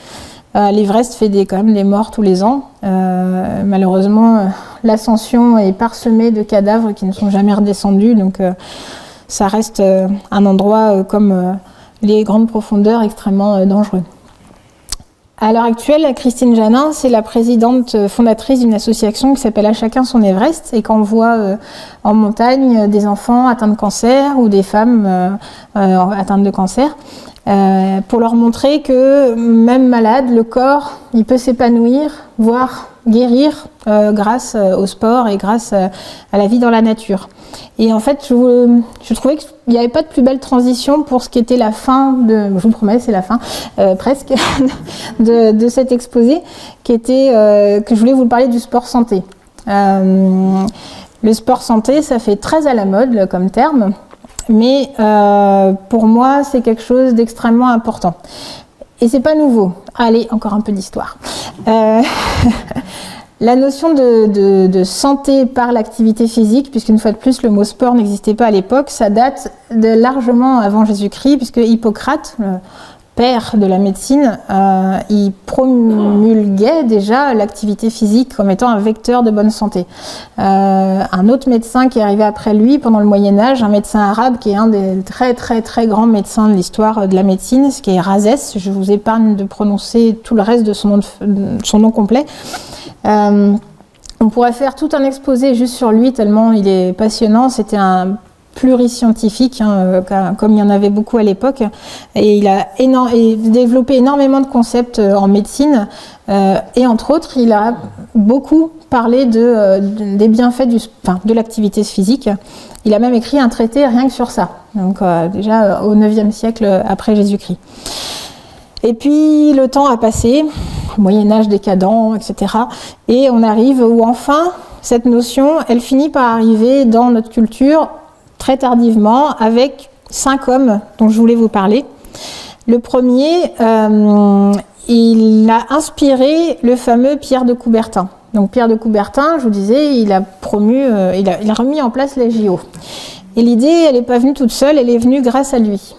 l'Everest fait quand même des morts tous les ans. Malheureusement, l'ascension est parsemée de cadavres qui ne sont jamais redescendus, donc ça reste un endroit comme les grandes profondeurs extrêmement dangereux. À l'heure actuelle, Christine Janin, c'est la présidente fondatrice d'une association qui s'appelle À chacun son Everest, et quand on voit en montagne des enfants atteints de cancer ou des femmes atteintes de cancer, pour leur montrer que même malade, le corps, il peut s'épanouir, voire guérir grâce au sport et grâce à la vie dans la nature. Et en fait, je trouvais qu'il n'y avait pas de plus belle transition pour ce qui était la fin je vous promets, c'est la fin, presque, de cet exposé, qui était, que je voulais vous parler du sport santé. Le sport santé, ça fait très à la mode comme terme, mais pour moi, c'est quelque chose d'extrêmement important. Et c'est pas nouveau. Allez, encore un peu d'histoire. La notion de santé par l'activité physique, puisqu'une fois de plus le mot sport n'existait pas à l'époque, ça date de largement avant Jésus-Christ, puisque Hippocrate, le père de la médecine, il promulguait déjà l'activité physique comme étant un vecteur de bonne santé. Un autre médecin qui est arrivé après lui pendant le Moyen-Âge, un médecin arabe qui est un des très très très grands médecins de l'histoire de la médecine, ce qui est Rhazès, je vous épargne de prononcer tout le reste de son nom complet. On pourrait faire tout un exposé juste sur lui tellement il est passionnant. C'était un pluriscientifique, comme il y en avait beaucoup à l'époque, et il a développé énormément de concepts en médecine, et entre autres il a beaucoup parlé des bienfaits de l'activité physique. Il a même écrit un traité rien que sur ça, donc déjà au 9e siècle après Jésus-Christ. Et puis le temps a passé, Moyen-Âge décadent, etc. Et on arrive où enfin cette notion, elle finit par arriver dans notre culture très tardivement avec 5 hommes dont je voulais vous parler. Le premier, il a inspiré le fameux Pierre de Coubertin. Donc Pierre de Coubertin, je vous disais, il a remis en place les JO. Et l'idée, elle n'est pas venue toute seule, elle est venue grâce à lui.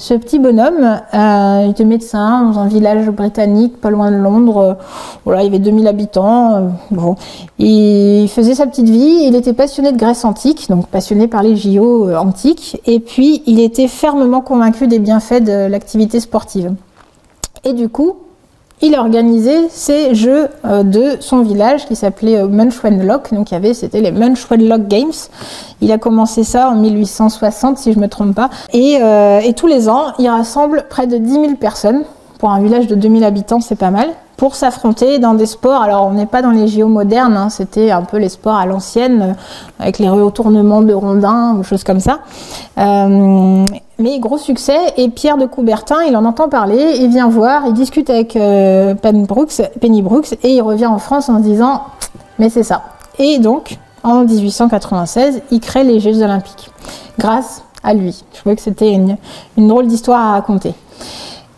Ce petit bonhomme, il était médecin dans un village britannique, pas loin de Londres. Voilà, il y avait 2000 habitants. Bon, il faisait sa petite vie. Il était passionné de Grèce antique, donc passionné par les JO antiques. Et puis, il était fermement convaincu des bienfaits de l'activité sportive. Et du coup, il a organisé ces jeux de son village qui s'appelait Munch-Wenlock. Donc c'était les Munch-Wenlock Games. Il a commencé ça en 1860 si je ne me trompe pas. Et tous les ans, il rassemble près de 10 000 personnes. Pour un village de 2000 habitants, c'est pas mal. pour s'affronter dans des sports. Alors on n'est pas dans les JO modernes, hein, c'était un peu les sports à l'ancienne, avec les retournements de rondins ou choses comme ça. Mais gros succès, et Pierre de Coubertin, il en entend parler, il vient voir, il discute avec Penny Brooks, et il revient en France en se disant « mais c'est ça ». Et donc, en 1896, il crée les Jeux Olympiques, grâce à lui. Je trouvais que c'était une drôle d'histoire à raconter.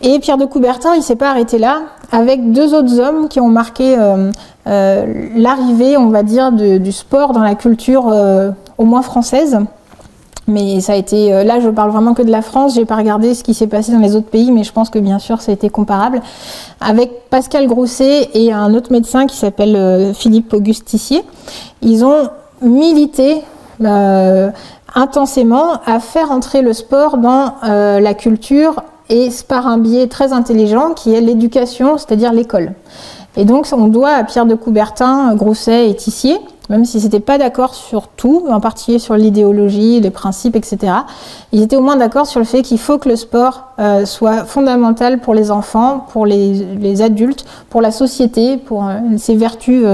Et Pierre de Coubertin, il ne s'est pas arrêté là, avec deux autres hommes qui ont marqué l'arrivée, on va dire, du sport dans la culture au moins française. Mais ça a été, là je parle vraiment que de la France, j'ai pas regardé ce qui s'est passé dans les autres pays, mais je pense que bien sûr ça a été comparable. Avec Pascal Grousset et un autre médecin qui s'appelle Philippe Auguste Tissier, ils ont milité intensément à faire entrer le sport dans la culture, et par un biais très intelligent qui est l'éducation, c'est-à-dire l'école. Et donc on doit à Pierre de Coubertin, Grousset et Tissier, même s'ils n'étaient pas d'accord sur tout, en particulier sur l'idéologie, les principes, etc. Ils étaient au moins d'accord sur le fait qu'il faut que le sport soit fondamental pour les enfants, pour les adultes, pour la société, pour ses vertus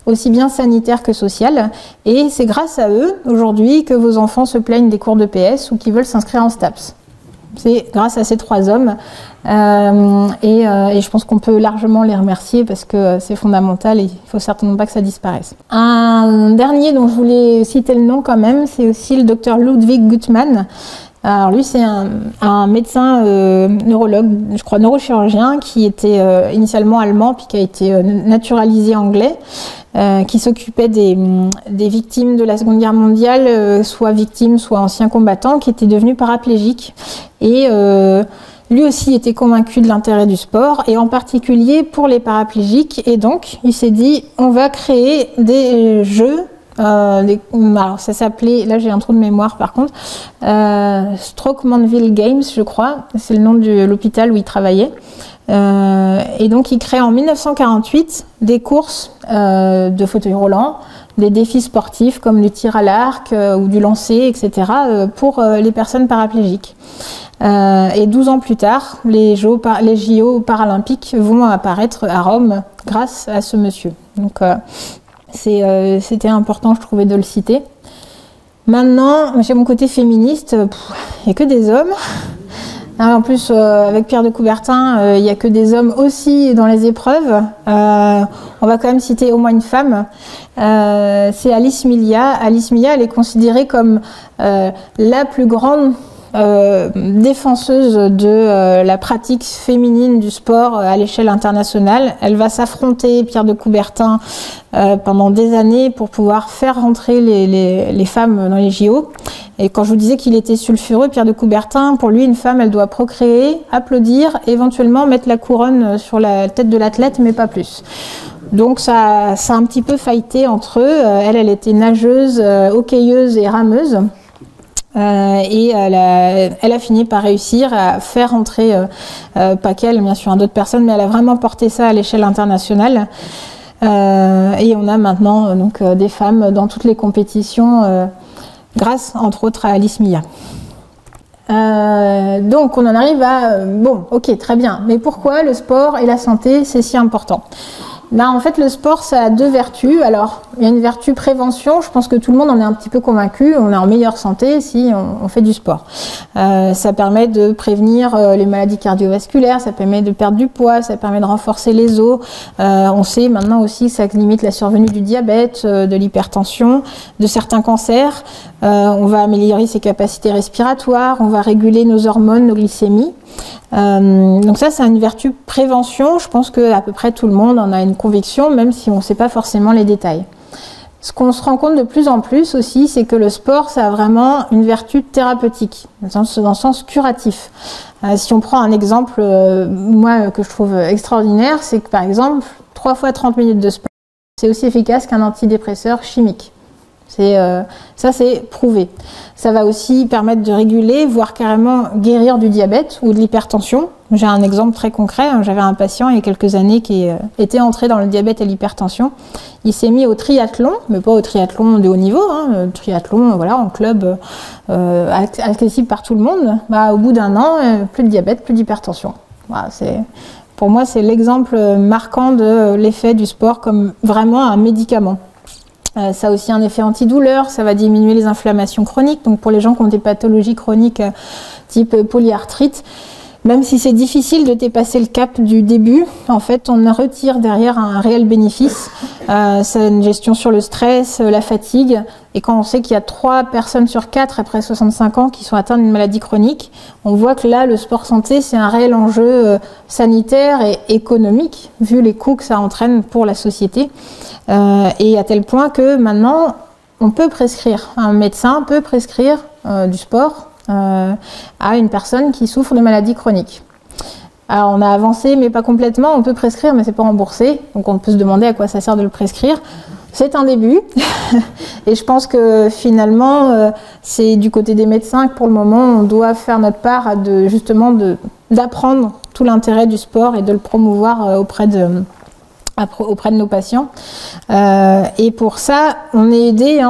aussi bien sanitaires que sociales. Et c'est grâce à eux, aujourd'hui, que vos enfants se plaignent des cours de PS ou qui veulent s'inscrire en STAPS. C'est grâce à ces trois hommes et je pense qu'on peut largement les remercier parce que c'est fondamental et il ne faut certainement pas que ça disparaisse. Un dernier dont je voulais citer le nom quand même, c'est aussi le docteur Ludwig Guttmann. Alors lui c'est un médecin neurologue, je crois neurochirurgien, qui était initialement allemand puis qui a été naturalisé anglais. Qui s'occupait des victimes de la Seconde Guerre mondiale, soit victimes, soit anciens combattants, qui étaient devenus paraplégiques. Et lui aussi était convaincu de l'intérêt du sport, et en particulier pour les paraplégiques. Et donc, il s'est dit, on va créer des jeux. Alors ça s'appelait, là j'ai un trou de mémoire par contre, Stroke Manville Games, je crois, c'est le nom de l'hôpital où il travaillait. Et donc il crée en 1948 des courses de fauteuil roulant, des défis sportifs comme du tir à l'arc ou du lancer, etc. Pour les personnes paraplégiques. Et 12 ans plus tard, les JO paralympiques vont apparaître à Rome grâce à ce monsieur. Donc c'était important, je trouvais, de le citer. Maintenant, j'ai mon côté féministe, il n'y a que des hommes. En plus, avec Pierre de Coubertin, il n'y a que des hommes aussi dans les épreuves. On va quand même citer au moins une femme. C'est Alice Milia. Alice Milia, elle est considérée comme la plus grande défenseuse de la pratique féminine du sport à l'échelle internationale. Elle va s'affronter, Pierre de Coubertin, pendant des années pour pouvoir faire rentrer les femmes dans les JO. Et quand je vous disais qu'il était sulfureux, Pierre de Coubertin, pour lui, une femme, elle doit procréer, applaudir, éventuellement mettre la couronne sur la tête de l'athlète, mais pas plus. Donc ça a un petit peu faillité entre eux. Elle était nageuse, hockeyeuse et rameuse. Et elle a fini par réussir à faire entrer, pas qu'elle, bien sûr, d'autres personnes, mais elle a vraiment porté ça à l'échelle internationale. Et on a maintenant donc des femmes dans toutes les compétitions, grâce entre autres à Alice Milia. Donc on en arrive à bon, ok, très bien, mais pourquoi le sport et la santé c'est si important? Là, en fait, le sport, ça a deux vertus. Alors, il y a une vertu prévention. Je pense que tout le monde en est un petit peu convaincu. On est en meilleure santé si on fait du sport. Ça permet de prévenir les maladies cardiovasculaires, ça permet de perdre du poids, ça permet de renforcer les os. On sait maintenant aussi que ça limite la survenue du diabète, de l'hypertension, de certains cancers. On va améliorer ses capacités respiratoires, on va réguler nos hormones, nos glycémies. Donc ça, c'est une vertu prévention. Je pense que à peu près tout le monde en a une conviction, même si on ne sait pas forcément les détails. Ce qu'on se rend compte de plus en plus aussi, c'est que le sport, ça a vraiment une vertu thérapeutique, dans le sens curatif. Si on prend un exemple, moi, que je trouve extraordinaire, c'est que par exemple, 3 fois 30 minutes de sport, c'est aussi efficace qu'un antidépresseur chimique. Ça, c'est prouvé. Ça va aussi permettre de réguler, voire carrément guérir du diabète ou de l'hypertension. J'ai un exemple très concret. J'avais un patient il y a quelques années qui était entré dans le diabète et l'hypertension. Il s'est mis au triathlon, mais pas au triathlon de haut niveau, hein, le triathlon voilà, en club accessible par tout le monde. Au bout d'1 an, plus de diabète, plus d'hypertension. Voilà, Pour moi, c'est l'exemple marquant de l'effet du sport comme vraiment un médicament. Ça a aussi un effet antidouleur, ça va diminuer les inflammations chroniques. Donc pour les gens qui ont des pathologies chroniques type polyarthrite, même si c'est difficile de dépasser le cap du début, en fait, on retire derrière un réel bénéfice. C'est une gestion sur le stress, la fatigue. Et quand on sait qu'il y a 3 personnes sur 4 après 65 ans qui sont atteintes d'une maladie chronique, on voit que là, le sport santé, c'est un réel enjeu sanitaire et économique, vu les coûts que ça entraîne pour la société. Et à tel point que maintenant, on peut prescrire. Un médecin peut prescrire du sport à une personne qui souffre de maladies chroniques. Alors on a avancé mais pas complètement, on peut prescrire mais c'est pas remboursé, donc on peut se demander à quoi ça sert de le prescrire. C'est un début et je pense que finalement c'est du côté des médecins que pour le moment on doit faire notre part d'apprendre tout l'intérêt du sport et de le promouvoir auprès de nos patients. Et pour ça, on est aidé.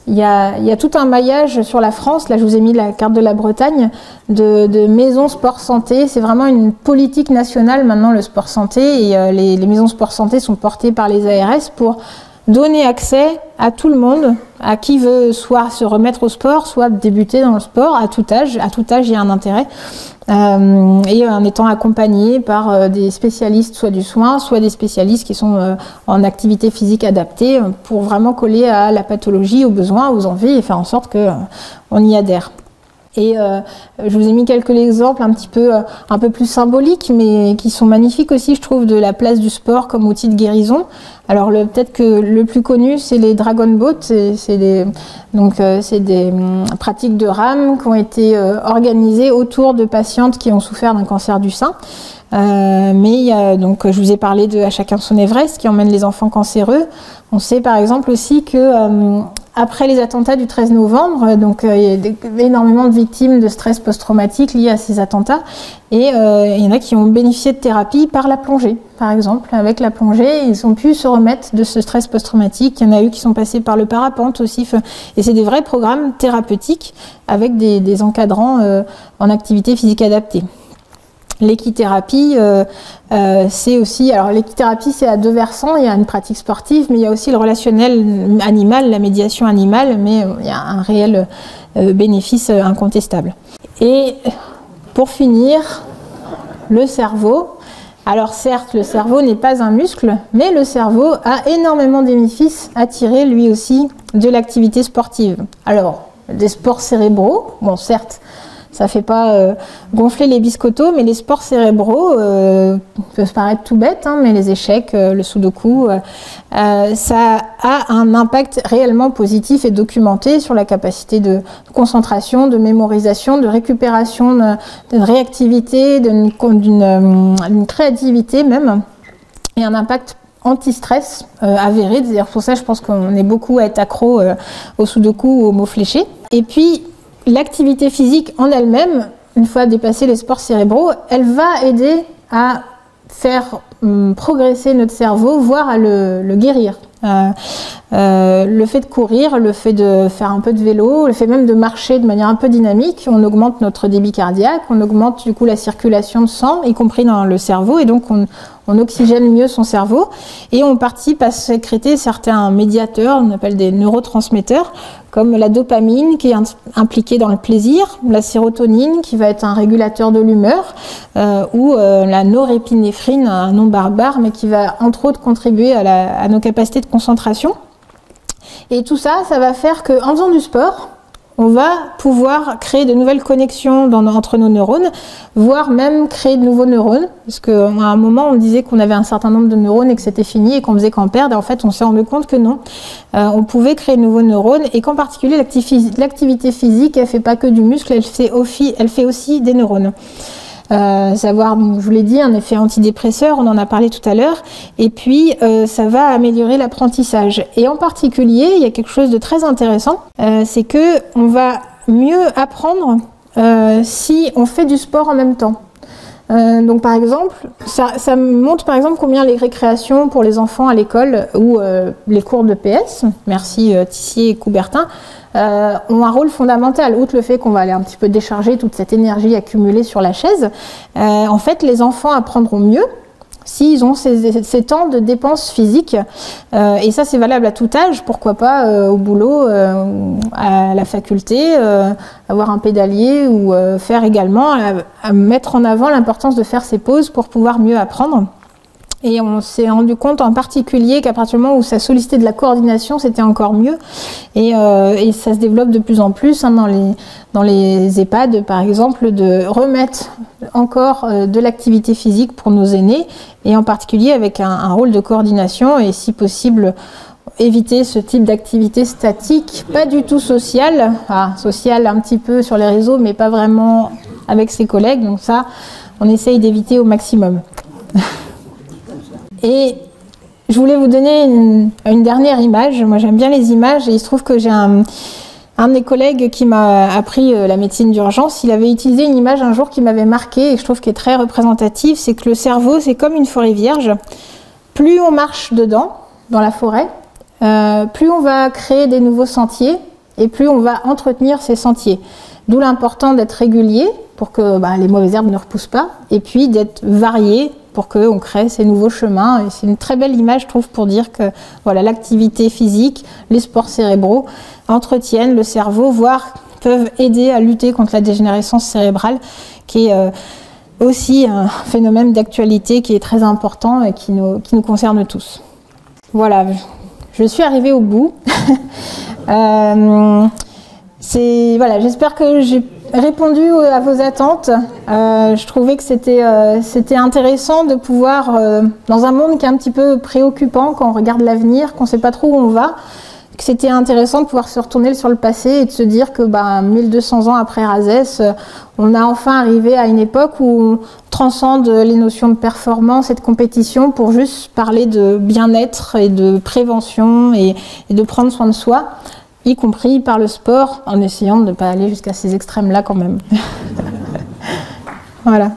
Il y a tout un maillage sur la France. Là, je vous ai mis la carte de la Bretagne de maisons sport santé. C'est vraiment une politique nationale maintenant, le sport santé. Et les maisons sport santé sont portées par les ARS pour donner accès à tout le monde, à qui veut soit se remettre au sport, soit débuter dans le sport à tout âge. À tout âge, il y a un intérêt. Et en étant accompagné par des spécialistes soit du soin, soit des spécialistes qui sont en activité physique adaptée pour vraiment coller à la pathologie, aux besoins, aux envies et faire en sorte qu'on y adhère. Et je vous ai mis quelques exemples un peu plus symboliques, mais qui sont magnifiques aussi, je trouve, de la place du sport comme outil de guérison. Alors peut-être que le plus connu, c'est les Dragon Boat. C'est des pratiques de rame qui ont été organisées autour de patientes qui ont souffert d'un cancer du sein. Mais il y a, donc, je vous ai parlé de À chacun son Everest, qui emmène les enfants cancéreux. On sait par exemple aussi que après les attentats du 13 novembre, donc il y a énormément de victimes de stress post-traumatique liés à ces attentats, et il y en a qui ont bénéficié de thérapie par la plongée, par exemple. Avec la plongée, ils ont pu se remettre de ce stress post-traumatique. Il y en a eu qui sont passés par le parapente aussi, et c'est des vrais programmes thérapeutiques avec des encadrants en activité physique adaptée. L'équithérapie, c'est aussi... Alors l'équithérapie, c'est à 2 versants. Il y a une pratique sportive, mais il y a aussi le relationnel animal, la médiation animale, mais il y a un réel bénéfice incontestable. Et pour finir, le cerveau. Alors certes, le cerveau n'est pas un muscle, mais le cerveau a énormément de bénéfices à tirer, lui aussi, de l'activité sportive. Alors, des sports cérébraux, bon certes, ça ne fait pas gonfler les biscottos, mais les sports cérébraux peuvent paraître tout bêtes, mais les échecs, le sudoku, ça a un impact réellement positif et documenté sur la capacité de concentration, de mémorisation, de récupération, de réactivité, d'une créativité même, et un impact anti-stress avéré. C'est-à-dire pour ça, je pense qu'on est beaucoup à être accro au sudoku ou aux mots fléchés. Et puis, l'activité physique en elle-même, une fois dépassé les sports cérébraux, elle va aider à faire progresser notre cerveau, voire à le guérir. Le fait de courir, le fait de faire un peu de vélo, le fait même de marcher de manière un peu dynamique, on augmente notre débit cardiaque, on augmente du coup la circulation de sang, y compris dans le cerveau, et donc on oxygène mieux son cerveau, et on participe à sécréter certains médiateurs, on appelle des neurotransmetteurs, comme la dopamine qui est impliquée dans le plaisir, la sérotonine qui va être un régulateur de l'humeur, ou la norépinéphrine, un nom barbare, mais qui va entre autres contribuer à nos capacités de concentration. Et tout ça, ça va faire qu'en faisant du sport, on va pouvoir créer de nouvelles connexions entre nos neurones, voire même créer de nouveaux neurones, parce qu'à un moment, on disait qu'on avait un certain nombre de neurones et que c'était fini et qu'on faisait qu'en perdre, et en fait, on s'est rendu compte que non. On pouvait créer de nouveaux neurones, et qu'en particulier, l'activité physique, elle ne fait pas que du muscle, elle fait aussi des neurones. Savoir, je vous l'ai dit, un effet antidépresseur, on en a parlé tout à l'heure, et puis ça va améliorer l'apprentissage. Et en particulier, il y a quelque chose de très intéressant, c'est que on va mieux apprendre si on fait du sport en même temps. Donc par exemple, ça montre par exemple combien les récréations pour les enfants à l'école ou les cours de PS, merci Tissier et Coubertin, ont un rôle fondamental. Outre le fait qu'on va aller un petit peu décharger toute cette énergie accumulée sur la chaise, en fait les enfants apprendront mieux s'ils ont ces temps de dépenses physiques. Et ça, c'est valable à tout âge. Pourquoi pas au boulot, à la faculté, avoir un pédalier ou faire également, à mettre en avant l'importance de faire ces pauses pour pouvoir mieux apprendre. Et on s'est rendu compte en particulier qu'à partir du moment où ça sollicitait de la coordination, c'était encore mieux. Et ça se développe de plus en plus hein, dans les EHPAD, par exemple, de remettre encore de l'activité physique pour nos aînés, et en particulier avec un rôle de coordination et si possible éviter ce type d'activité statique, pas du tout sociale, sociale un petit peu sur les réseaux, mais pas vraiment avec ses collègues. Donc ça, on essaye d'éviter au maximum. Et je voulais vous donner une dernière image. Moi, j'aime bien les images et il se trouve que j'ai un de mes collègues qui m'a appris la médecine d'urgence. Il avait utilisé une image un jour qui m'avait marquée et je trouve qu'elle est très représentative. C'est que le cerveau, c'est comme une forêt vierge. Plus on marche dedans, dans la forêt, plus on va créer des nouveaux sentiers et plus on va entretenir ces sentiers. D'où l'important d'être régulier pour que les mauvaises herbes ne repoussent pas et puis d'être varié pour qu'on crée ces nouveaux chemins. Et c'est une très belle image, je trouve, pour dire que voilà, l'activité physique, les sports cérébraux entretiennent le cerveau, voire peuvent aider à lutter contre la dégénérescence cérébrale, qui est aussi un phénomène d'actualité qui est très important et qui nous concerne tous. Voilà, je suis arrivée au bout. Voilà, j'espère que j'ai répondu à vos attentes. Je trouvais que c'était intéressant de pouvoir, dans un monde qui est un petit peu préoccupant quand on regarde l'avenir, qu'on ne sait pas trop où on va, que c'était intéressant de pouvoir se retourner sur le passé et de se dire que 1200 ans après Rhazès, on a enfin arrivé à une époque où on transcende les notions de performance et de compétition pour juste parler de bien-être et de prévention et de prendre soin de soi, y compris par le sport, en essayant de ne pas aller jusqu'à ces extrêmes-là quand même. Voilà.